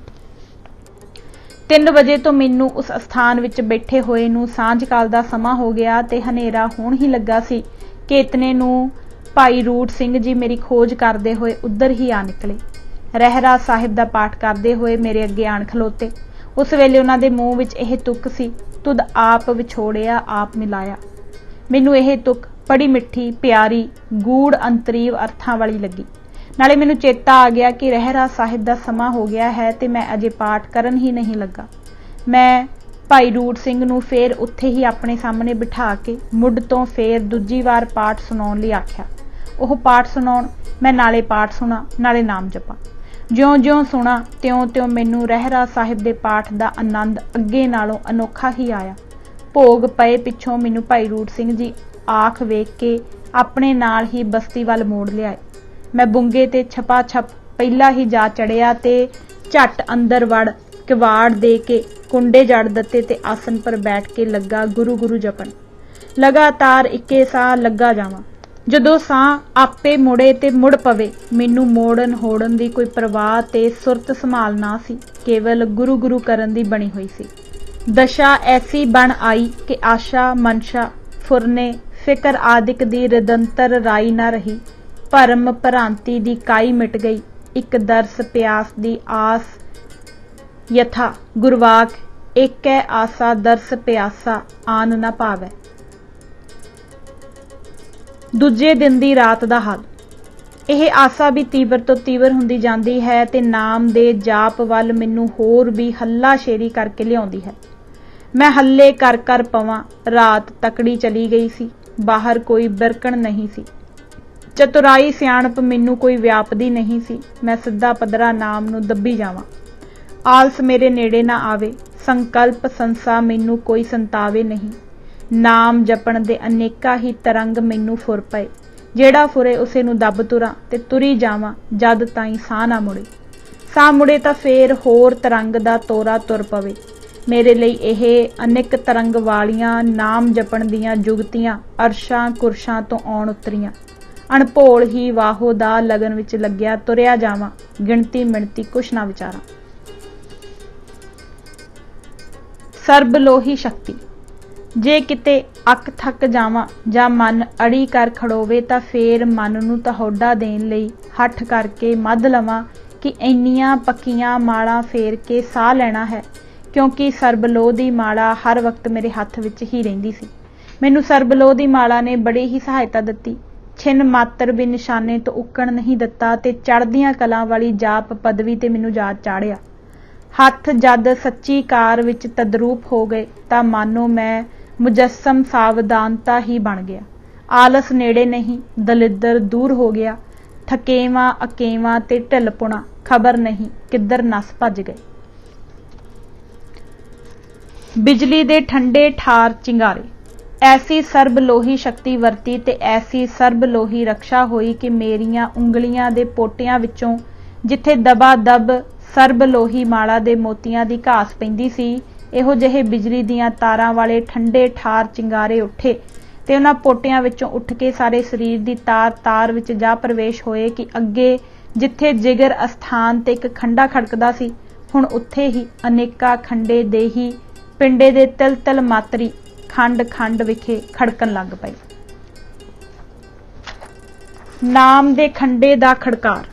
3 वजे तो मैनू उस स्थान विच बैठे होए नूं सांझ काल दा समां हो गया ते हनेरा होण ही लगा सी कि इतने नूं भाई रूड़ सिंह जी मेरी खोज करते हुए उधर ही आ निकले। रहरास साहिब का पाठ करते हुए मेरे अगे आण खलोते। उस वेले उन्हां दे मूँह विच यह तुक सी, तुद आप विछोड़िया आप मिलाया। मैनू यह तुक बड़ी मिठी प्यारी गूढ़ अंतरीव अर्थां वाली लगी। नाले मैनू चेता आ गया कि रहरास साहिब का समा हो गया है ते मैं अजे पाठ करन ही नहीं लगा। मैं भाई रूड़ सिंह नूं फेर उत्थे ही अपने सामने बिठा के मुढ़ तो फेर दूजी वार पाठ सुनाउण लई आख्या। ਉਹ ਪਾਠ ਸੁਣਾਉਣ, ਮੈਂ ਨਾਲੇ ਪਾਠ ਸੁਣਾ ਨਾਲੇ ਨਾਮ ਜਪਾਂ। ਜਿਉਂ-ਜਿਉਂ ਸੁਣਾ ਤਿਉਂ-ਤਿਉਂ ਮੈਨੂੰ ਰਹਿਰਾਸ ਸਾਹਿਬ ਦੇ ਪਾਠ ਦਾ ਆਨੰਦ ਅੱਗੇ ਨਾਲੋਂ ਅਨੋਖਾ ਹੀ ਆਇਆ। ਭੋਗ ਪਏ ਪਿੱਛੋਂ ਮੈਨੂੰ ਭਾਈ ਰੂੜ ਸਿੰਘ ਜੀ ਆਖ ਵੇਖ ਕੇ ਆਪਣੇ ਨਾਲ ਹੀ ਬਸਤੀ ਵੱਲ ਮੋੜ ਲਿਆਏ। ਮੈਂ ਬੁੰਗੇ ਤੇ ਛਪਾ ਛਪ ਪਹਿਲਾਂ ਹੀ ਜਾ ਚੜਿਆ ਤੇ ਝੱਟ ਅੰਦਰ ਵੜ ਕਿਵਾੜ ਦੇ ਕੇ ਕੁੰਡੇ ਜੜ ਦਿੱਤੇ ਤੇ ਆਸਨ ਪਰ ਬੈਠ ਕੇ ਲੱਗਾ ਗੁਰੂ ਗੁਰੂ ਜਪਣ। ਲਗਾਤਾਰ ਇੱਕੇ ਸਾਹ ਲੱਗਾ ਜਾਵਾਂ। ਜਦੋਂ ਸਾਹ ਆਪੇ ਮੁੜੇ ਤੇ ਮੁੜ ਪਵੇ, ਮੈਨੂੰ ਮੋੜਨ ਹੋੜਨ ਦੀ ਕੋਈ ਪਰਵਾਹ ਤੇ ਸੁਰਤ ਸੰਭਾਲ ਨਾ ਸੀ, ਕੇਵਲ ਗੁਰੂ ਗੁਰੂ ਕਰਨ ਦੀ ਬਣੀ ਹੋਈ ਸੀ। ਦਸ਼ਾ ਐਸੀ ਬਣ ਆਈ ਕਿ ਆਸ਼ਾ ਮਨਸ਼ਾ ਫੁਰਨੇ ਫਿਕਰ ਆਦਿਕ ਦੀ ਰਦੰਤਰ ਰਾਈ ਨਾ ਰਹੀ। ਭਰਮ ਭਰਾਂਤੀ ਦੀ ਕਾਈ ਮਿਟ ਗਈ। ਇੱਕ ਦਰਸ ਪਿਆਸ ਦੀ ਆਸ ਯਥਾ ਗੁਰਵਾਕ ਏਕੈ ਆਸਾ ਦਰਸ ਪਿਆਸਾ ਆਨ ਨਾ ਭਾਵੈ। ਦੂਜੇ ਦਿਨ ਦੀ ਰਾਤ ਦਾ ਹਾਲ। ਇਹ ਆਸਾ ਵੀ ਤੀਵਰ ਤੋਂ ਤੀਵਰ ਹੁੰਦੀ ਜਾਂਦੀ ਹੈ ਤੇ ਨਾਮ ਦੇ ਜਾਪ ਵੱਲ ਮੈਨੂੰ ਹੋਰ ਵੀ ਹੱਲਾ ਸ਼ੇਰੀ ਕਰਕੇ ਲਿਆਉਂਦੀ ਹੈ। ਮੈਂ ਹੱਲੇ ਕਰ ਕਰ ਪਵਾਂ। ਰਾਤ ਤਕੜੀ ਚਲੀ ਗਈ ਸੀ। ਬਾਹਰ ਕੋਈ ਬਿਰਕਣ ਨਹੀਂ ਸੀ। ਚਤੁਰਾਈ ਸਿਆਣਪ ਮੈਨੂੰ ਕੋਈ ਵਿਆਪਦੀ ਨਹੀਂ ਸੀ। ਮੈਂ ਸਿੱਧਾ ਪੱਧਰਾ ਨਾਮ ਨੂੰ ਦੱਬੀ ਜਾਵਾਂ। ਆਲਸ ਮੇਰੇ ਨੇੜੇ ਨਾ ਆਵੇ। ਸੰਕਲਪ ਸੰਸਾ ਮੈਨੂੰ ਕੋਈ ਸੰਤਾਵੇ ਨਹੀਂ। ਨਾਮ ਜਪਣ ਦੇ ਅਨੇਕਾਂ ਹੀ ਤਰੰਗ ਮੈਨੂੰ ਫੁਰ ਪਏ। ਜਿਹੜਾ ਫੁਰੇ ਉਸੇ ਨੂੰ ਦੱਬ ਤੁਰਾਂ ਤੇ ਤੁਰੀ ਜਾਵਾਂ ਜਦ ਤਾਈਂ ਸਾਹ ਨਾ ਮੁੜੇ। ਸਾਹ ਮੁੜੇ ਤਾਂ ਫੇਰ ਹੋਰ ਤਰੰਗ ਦਾ ਤੋਰਾ ਤੁਰ ਪਵੇ। ਮੇਰੇ ਲਈ ਇਹ ਅਨੇਕ ਤਰੰਗ ਵਾਲੀਆਂ ਨਾਮ ਜਪਣ ਦੀਆਂ ਜੁਗਤੀਆਂ ਅਰਸ਼ਾਂ ਕੁਰਸ਼ਾਂ ਤੋਂ ਆਉਣ ਉਤਰੀਆਂ। ਅਣਭੋਲ ਹੀ ਵਾਹੋ ਦਾ ਲਗਨ ਵਿੱਚ ਲੱਗਿਆ ਤੁਰਿਆ ਜਾਵਾਂ। ਗਿਣਤੀ ਮਿਣਤੀ ਕੁਛ ਨਾ ਵਿਚਾਰਾਂ। ਸਰਬ ਲੋਹੀ ਸ਼ਕਤੀ। ਜੇ ਕਿਤੇ ਅੱਕ ਥੱਕ ਜਾਵਾਂ ਜਾਂ ਮਨ ਅੜੀ ਕਰ ਖੜੋਵੇ ਤਾਂ ਫੇਰ ਮਨ ਨੂੰ ਤੁਹਾਡਾ ਦੇਣ ਲਈ ਹੱਠ ਕਰਕੇ ਮੱਧ ਲਵਾਂ ਕਿ ਇੰਨੀਆਂ ਪੱਕੀਆਂ ਮਾਲਾਂ ਫੇਰ ਕੇ ਸਾਹ ਲੈਣਾ ਹੈ, ਕਿਉਂਕਿ ਸਰਬਲੋਹ ਦੀ ਮਾਲਾ ਹਰ ਵਕਤ ਮੇਰੇ ਹੱਥ ਵਿੱਚ ਹੀ ਰਹਿੰਦੀ ਸੀ। ਮੈਨੂੰ ਸਰਬਲੋਹ ਦੀ ਮਾਲਾ ਨੇ ਬੜੀ ਹੀ ਸਹਾਇਤਾ ਦਿੱਤੀ। ਛਿਨ ਮਾਤਰ ਵੀ ਨਿਸ਼ਾਨੇ ਤੋਂ ਉੱਕਣ ਨਹੀਂ ਦਿੱਤਾ ਤੇ ਚੜ੍ਹਦੀਆਂ ਕਲਾਂ ਵਾਲੀ ਜਾਪ ਪਦਵੀ ਤੇ ਮੈਨੂੰ ਯਾਦ ਚਾੜਿਆ। ਹੱਥ ਜਦ ਸੱਚੀ ਕਾਰ ਵਿੱਚ ਤਦਰੂਪ ਹੋ ਗਏ ਤਾਂ ਮਾਨੋ ਮੈਂ ਮੁਜੱਸਮ ਸਾਵਧਾਨਤਾ ਹੀ ਬਣ ਗਿਆ। ਆਲਸ ਨੇੜੇ ਨਹੀਂ, ਦਲਿੱਦਰ ਦੂਰ ਹੋ ਗਿਆ। ਥਕੇਵਾਂ ਅਕੇਵਾਂ ਤੇ ਢਿੱਲਪੁਣਾ ਖਬਰ ਨਹੀਂ ਕਿੱਧਰ ਨਸ ਭੱਜ ਗਏ। ਬਿਜਲੀ ਦੇ ਠੰਡੇ ਠਾਰ ਚਿੰਗਾਰੇ। ਐਸੀ ਸਰਬ ਲੋਹੀ ਸ਼ਕਤੀ ਵਰਤੀ ਤੇ ਐਸੀ ਸਰਬ ਲੋਹੀ ਰਕਸ਼ਾ ਹੋਈ ਕਿ ਮੇਰੀਆਂ ਉਂਗਲੀਆਂ ਦੇ ਪੋਟਿਆਂ ਵਿੱਚੋਂ ਜਿੱਥੇ ਦਬਾ ਦਬ ਸਰਬ ਲੋਹੀ ਮਾਲਾ ਦੇ ਮੋਤੀਆਂ ਦੀ ਘਾਸ ਪੈਂਦੀ ਸੀ, ਇਹੋ ਜਿਹੇ ਬਿਜਲੀ ਦੀਆਂ ਤਾਰਾਂ ਵਾਲੇ ਠੰਡੇ ਠਾਰ ਚਿੰਗਾਰੇ ਉੱਠੇ ਤੇ ਉਹਨਾਂ ਪੋਟਿਆਂ ਵਿੱਚੋਂ ਉੱਠ ਕੇ ਸਾਰੇ ਸਰੀਰ ਦੀ ਤਾਰ ਤਾਰ ਵਿੱਚ ਜਾ ਪ੍ਰਵੇਸ਼ ਹੋਏ ਕਿ ਅੱਗੇ ਜਿੱਥੇ ਜਿਗਰ ਅਸਥਾਨ ਤੇ ਇੱਕ ਖੰਡਾ ਖੜਕਦਾ ਸੀ, ਹੁਣ ਉੱਥੇ ਹੀ ਅਨੇਕਾਂ ਖੰਡੇ ਦੇ ਹੀ ਪਿੰਡੇ ਦੇ ਤਿਲ ਤਿਲ ਮਾਤਰੀ ਖੰਡ ਖੰਡ ਵਿਖੇ ਖੜਕਣ ਲੱਗ ਪਏ। ਨਾਮ ਦੇ ਖੰਡੇ ਦਾ ਖੜਕਾਰ।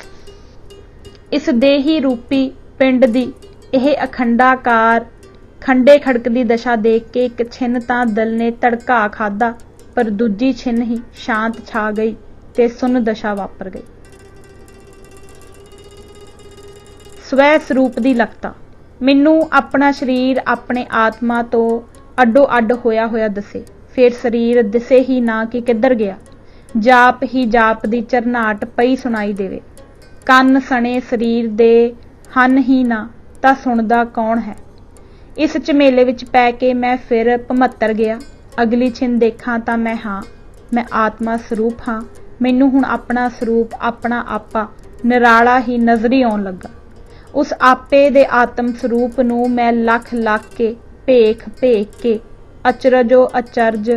ਇਸ ਦੇਹੀ ਰੂਪੀ ਪਿੰਡ ਦੀ ਇਹ ਅਖੰਡਾਕਾਰ ਖੰਡੇ ਖੜਕਦੀ ਦਸ਼ਾ ਦੇਖ ਕੇ ਇੱਕ ਛਿਨ ਤਾਂ ਦਿਲ ਨੇ ਧੜਕਾ ਖਾਧਾ, ਪਰ ਦੂਜੀ ਛਿਨ ਹੀ ਸ਼ਾਂਤ ਛਾ ਗਈ ਤੇ ਸੁੰਨ ਦਸ਼ਾ ਵਾਪਰ ਗਈ। ਸਵੈ ਸਰੂਪ ਦੀ ਲਗਤਾ। ਮੈਨੂੰ ਆਪਣਾ ਸਰੀਰ ਆਪਣੇ ਆਤਮਾ ਤੋਂ ਅੱਡੋ ਅੱਡ ਹੋਇਆ ਹੋਇਆ ਦਿਸੇ। ਫਿਰ ਸਰੀਰ ਦਿਸੇ ਹੀ ਨਾ ਕਿ ਕਿੱਧਰ ਗਿਆ। ਜਾਪ ਹੀ ਜਾਪ ਦੀ ਝਰਨਾਟ ਪਈ ਸੁਣਾਈ ਦੇਵੇ। ਕੰਨ ਸਣੇ ਸਰੀਰ ਦੇ ਹਨ ਹੀ ਨਾ ਤਾਂ ਸੁਣਦਾ ਕੌਣ ਹੈ। ਇਸ ਝਮੇਲੇ ਵਿੱਚ ਪੈ ਕੇ ਮੈਂ ਫਿਰ ਭਮੱਤਰ ਗਿਆ। ਅਗਲੀ ਛਿਨ ਦੇਖਾਂ ਤਾਂ ਮੈਂ ਆਤਮਾ ਸਰੂਪ ਹਾਂ। ਮੈਨੂੰ ਹੁਣ ਆਪਣਾ ਸਰੂਪ ਆਪਣਾ ਆਪਾ ਨਿਰਾਲਾ ਹੀ ਨਜ਼ਰੀ ਆਉਣ ਲੱਗਾ। ਉਸ ਆਪੇ ਦੇ ਆਤਮ ਸਰੂਪ ਨੂੰ ਮੈਂ ਲੱਖ ਲੱਖ ਕੇ ਭੇਖ ਭੇਖ ਕੇ ਅਚਰਜੋ ਅਚਰਜ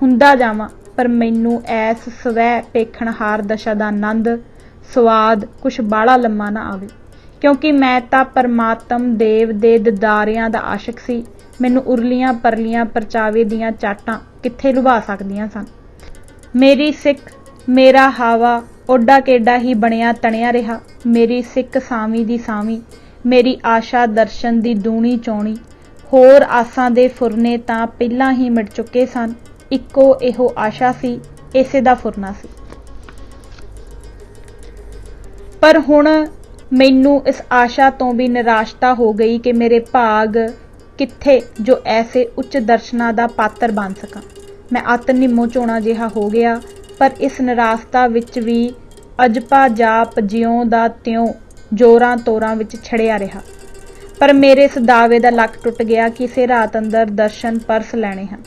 ਹੁੰਦਾ ਜਾਵਾਂ, ਪਰ ਮੈਨੂੰ ਐਸ ਸਵੈ ਭੇਖਣਹਾਰ ਦਸ਼ਾ ਦਾ ਆਨੰਦ ਸਵਾਦ ਕੁਛ ਬਾਹਲਾ ਲੰਮਾ ਨਾ ਆਵੇ, ਕਿਉਂਕਿ ਮੈਂ ਤਾਂ ਪਰਮਾਤਮ ਦੇਵ ਦੇ ਦਿਦਾਰਿਆਂ ਦਾ ਆਸ਼ਿਕ ਸੀ। ਮੈਨੂੰ ਉਰਲੀਆਂ ਪਰਲੀਆਂ ਪਰਚਾਵੇ ਦੀਆਂ ਚਾਟਾਂ ਕਿੱਥੇ ਲੁਭਾ ਸਕਦੀਆਂ ਸਨ। ਮੇਰੀ ਸਿੱਖ ਮੇਰਾ ਹਾਵਾ ਓਡਾ ਕੇਡਾ ਹੀ ਬਣਿਆ ਤਣਿਆ ਰਿਹਾ। ਮੇਰੀ ਸਿੱਖ ਸਾਵੀਂ ਦੀ ਸਾਵੀਂ, ਮੇਰੀ ਆਸ਼ਾ ਦਰਸ਼ਨ ਦੀ ਦੂਣੀ ਚੌਣੀ। ਹੋਰ ਆਸਾਂ ਦੇ ਫੁਰਨੇ ਤਾਂ ਪਹਿਲਾਂ ਹੀ ਮਿਟ ਚੁੱਕੇ ਸਨ। ਇੱਕੋ ਇਹੋ ਆਸ਼ਾ ਸੀ, ਇਸੇ ਦਾ ਫੁਰਨਾ ਸੀ। ਪਰ ਹੁਣ ਮੈਨੂੰ ਇਸ ਆਸ਼ਾ ਤੋਂ ਵੀ ਨਿਰਾਸ਼ਤਾ ਹੋ ਗਈ ਕਿ ਮੇਰੇ ਭਾਗ ਕਿੱਥੇ ਜੋ ਐਸੇ ਉੱਚ ਦਰਸ਼ਨਾਂ ਦਾ ਪਾਤਰ ਬਣ ਸਕਾਂ। ਮੈਂ ਅੱਤ ਨਿੰਮੋ ਝੋਣਾ ਜਿਹਾ ਹੋ ਗਿਆ। ਪਰ ਇਸ ਨਿਰਾਸ਼ਤਾ ਵਿੱਚ ਵੀ ਅਜਪਾ ਜਾਪ ਜਿਉਂ ਦਾ ਤਿਉਂ ਜ਼ੋਰਾਂ ਤੋਰਾਂ ਵਿੱਚ ਛੜਿਆ ਰਿਹਾ। ਪਰ ਮੇਰੇ ਇਸ ਦਾਅਵੇ ਦਾ ਲੱਕ ਟੁੱਟ ਗਿਆ ਕਿ ਇਸੇ ਰਾਤ ਅੰਦਰ ਦਰਸ਼ਨ ਪਰਸ ਲੈਣੇ ਹਨ।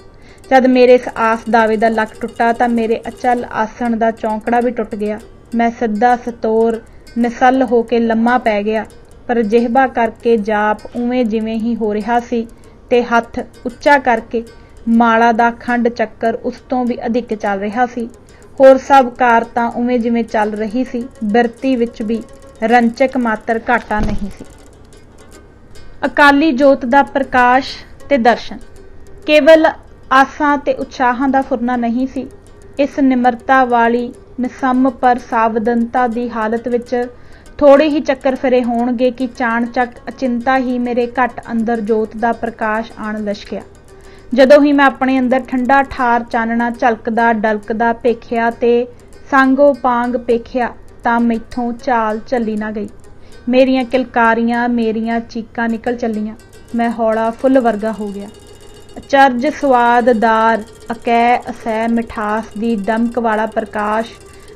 ਜਦ ਮੇਰੇ ਇਸ ਆਸ ਦਾਅਵੇ ਦਾ ਲੱਕ ਟੁੱਟਾ ਤਾਂ ਮੇਰੇ ਅਚਲ ਆਸਣ ਦਾ ਚੌਂਕੜਾ ਵੀ ਟੁੱਟ ਗਿਆ। ਮੈਂ ਸਿੱਧਾ ਸਤੋਰ ਨਿਸੱਲ ਹੋ ਕੇ ਲੰਮਾ ਪੈ ਗਿਆ, ਪਰ ਜਿਹਬਾ ਕਰਕੇ ਜਾਪ ਉਵੇਂ ਜਿਵੇਂ ਹੀ ਹੋ ਰਿਹਾ ਸੀ ਤੇ ਹੱਥ ਉੱਚਾ ਕਰਕੇ ਮਾਲਾ ਦਾ ਖੰਡ ਚੱਕਰ ਉਸ ਤੋਂ ਵੀ ਅਧਿਕ ਚੱਲ ਰਿਹਾ ਸੀ। ਹੋਰ ਸਭ ਕਾਰ ਤਾਂ ਉਵੇਂ ਜਿਵੇਂ ਚੱਲ ਰਹੀ ਸੀ। ਬਿਰਤੀ ਵਿੱਚ ਵੀ ਰੰਚਕ ਮਾਤਰ ਘਾਟਾ ਨਹੀਂ ਸੀ। ਅਕਾਲੀ ਜੋਤ ਦਾ ਪ੍ਰਕਾਸ਼ ਤੇ ਦਰਸ਼ਨ ਕੇਵਲ ਆਸਾਂ ਤੇ ਉਤਸ਼ਾਹਾਂ ਦਾ ਫੁਰਨਾ ਨਹੀਂ ਸੀ। ਇਸ ਨਿਮਰਤਾ ਵਾਲੀ ਨਿਸੰਮ ਪਰ ਸਾਵਧਨਤਾ ਦੀ ਹਾਲਤ ਵਿੱਚ ਥੋੜੇ ਹੀ ਚੱਕਰ ਫਿਰੇ ਹੋਣਗੇ ਕਿ ਚਾਣਚੱਕ ਅਚਿੰਤਾ ਹੀ ਮੇਰੇ ਘਟ ਅੰਦਰ ਜੋਤ ਦਾ ਪ੍ਰਕਾਸ਼ ਆਣ ਲਸ਼ਕਿਆ। ਜਦੋਂ ਹੀ ਮੈਂ ਆਪਣੇ ਅੰਦਰ ਠੰਡਾ ਠਾਰ ਚਾਨਣਾ ਝਲਕਦਾ ਡਲਕਦਾ ਭੇਖਿਆ ਤੇ ਸਾਂਗੋ ਪਾਂਗ ਭੇਖਿਆ ਤਾਂ ਮੈਥੋਂ ਚਾਲ ਚੱਲੀ ਨਾ ਗਈ। ਮੇਰੀਆਂ ਕਿਲਕਾਰੀਆਂ, ਮੇਰੀਆਂ ਚੀਕਾਂ ਨਿਕਲ ਚੱਲੀਆਂ। ਮੈਂ ਹੌਲਾ ਫੁੱਲ ਵਰਗਾ ਹੋ ਗਿਆ। ਅਚਰਜ ਸਵਾਦਦਾਰ ਅਕੈ ਅਸੈ ਮਿਠਾਸ ਦੀ ਦਮਕ ਵਾਲਾ ਪ੍ਰਕਾਸ਼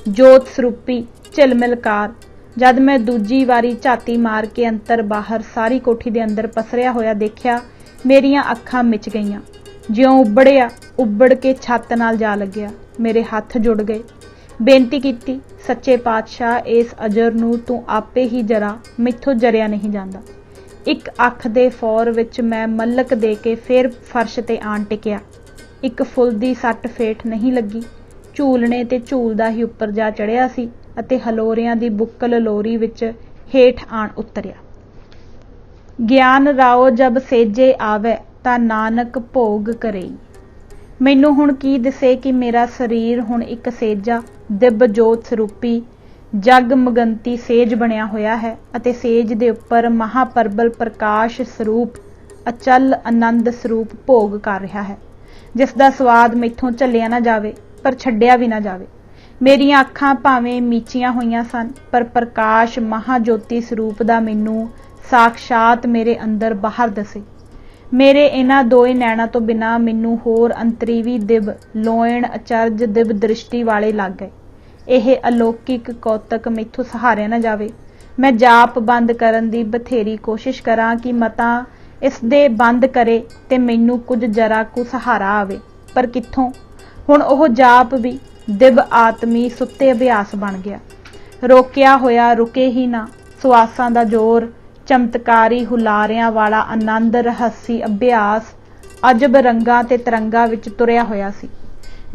ਜੋਤ ਸਰੂਪੀ ਝਿਲਮਿਲਕਾਰ ਜਦ ਮੈਂ ਦੂਜੀ ਵਾਰੀ ਝਾਤੀ ਮਾਰ ਕੇ ਅੰਤਰ ਬਾਹਰ ਸਾਰੀ ਕੋਠੀ ਦੇ ਅੰਦਰ ਪਸਰਿਆ ਹੋਇਆ ਦੇਖਿਆ, ਮੇਰੀਆਂ ਅੱਖਾਂ ਮਿਚ ਗਈਆਂ। ਜਿਉਂ ਉੱਬੜ ਕੇ ਛੱਤ ਨਾਲ ਜਾ ਲੱਗਿਆ। ਮੇਰੇ ਹੱਥ ਜੁੜ ਗਏ। ਬੇਨਤੀ ਕੀਤੀ, ਸੱਚੇ ਪਾਤਸ਼ਾਹ, ਇਸ ਅਜਰ ਨੂੰ ਤੂੰ ਆਪੇ ਹੀ ਜਰਾ, ਮੈਥੋਂ ਜਰਿਆ ਨਹੀਂ ਜਾਂਦਾ। ਇੱਕ ਅੱਖ ਦੇ ਫੌਰ ਵਿੱਚ ਮੈਂ ਮਲਕ ਦੇ ਕੇ ਫਿਰ ਫਰਸ਼ ਤੇ ਆਣ ਟਿਕਿਆ। ਇੱਕ ਫੁੱਲ ਦੀ ਸੱਟ ਫੇਟ ਨਹੀਂ ਲੱਗੀ। ਝੂਲਣੇ ਤੇ ਝੂਲਦਾ ਹੀ ਉੱਪਰ ਜਾ ਚੜਿਆ ਸੀ ਅਤੇ ਹਲੋਰਿਆਂ ਦੀ ਬੁੱਕਲ ਲੋਰੀ ਵਿੱਚ ਹੇਠ ਆਣ ਉਤਰਿਆ। ਗਿਆਨ ਰਾਓ ਜਬ ਸੇਜੇ ਆਵੈ ਤਾਂ ਨਾਨਕ ਭੋਗ ਕਰਈ। ਮੈਨੂੰ ਹੁਣ ਕੀ ਦਿਸੇ ਕਿ ਮੇਰਾ ਸਰੀਰ ਹੁਣ ਇੱਕ ਸੇਜਾ ਦਿਵ ਜੋਤ ਸਰੂਪੀ ਜਗਮਗੰਤੀ ਸੇਜ ਬਣਿਆ ਹੋਇਆ ਹੈ ਅਤੇ ਸੇਜ ਦੇ ਉੱਪਰ ਮਹਾਪਰਬਲ ਪ੍ਰਕਾਸ਼ ਸਰੂਪ ਅਚਲ ਆਨੰਦ ਸਰੂਪ ਭੋਗ ਕਰ ਰਿਹਾ ਹੈ, ਜਿਸ ਦਾ ਸਵਾਦ ਮੈਥੋਂ ਝੱਲਿਆ ਨਾ ਜਾਵੇ ਪਰ ਛੱਡਿਆ ਵੀ ਨਾ ਜਾਵੇ। ਮੇਰੀਆਂ ਅੱਖਾਂ ਭਾਵੇਂ ਮੀਚੀਆਂ ਹੋਈਆਂ ਸਨ, ਪਰ ਪ੍ਰਕਾਸ਼ ਮਹਾਜੋਤੀ ਸਰੂਪ ਦਾ ਮੈਨੂੰ ਸਾਖਸ਼ਾਤ ਮੇਰੇ ਅੰਦਰ ਬਾਹਰ ਦਸੇ। ਮੇਰੇ ਇਹਨਾਂ ਦੋਏ ਨੈਣਾਂ ਤੋਂ ਬਿਨਾਂ ਮੈਨੂੰ ਹੋਰ ਅੰਤਰੀਵੀ ਦਿਵ ਲੋਇਣ ਅਚਰਜ ਦਿਵ ਦ੍ਰਿਸ਼ਟੀ ਵਾਲੇ ਲੱਗ ਗਏ। ਇਹ ਅਲੌਕਿਕ ਕੌਤਕ ਮੈਥੋਂ ਸਹਾਰਿਆ ਨਾ ਜਾਵੇ। ਮੈਂ ਜਾਪ ਬੰਦ ਕਰਨ ਦੀ ਬਥੇਰੀ ਕੋਸ਼ਿਸ਼ ਕਰਾਂ ਕਿ ਮਤਾ ਇਸ ਦੇ ਬੰਦ ਕਰੇ ਤੇ ਮੈਨੂੰ ਕੁਝ ਜਰਾ ਕੁ ਸਹਾਰਾ ਆਵੇ, ਪਰ ਕਿੱਥੋਂ। ਹੁਣ ਉਹ ਜਾਪ ਵੀ ਦਿਵ ਆਤਮੀ ਸੁੱਤੇ ਅਭਿਆਸ ਬਣ ਗਿਆ। ਰੋਕਿਆ ਹੋਇਆ ਰੁਕੇ ਹੀ ਨਾ। ਸੁਆਸਾਂ ਦਾ ਜ਼ੋਰ, ਚਮਤਕਾਰੀ ਹੁਲਾਰਿਆਂ ਵਾਲਾ ਆਨੰਦ ਰਹੱਸੀ ਅਭਿਆਸ ਅਜਬ ਰੰਗਾਂ ਤੇ ਤਰੰਗਾਂ ਵਿੱਚ ਤੁਰਿਆ ਹੋਇਆ ਸੀ।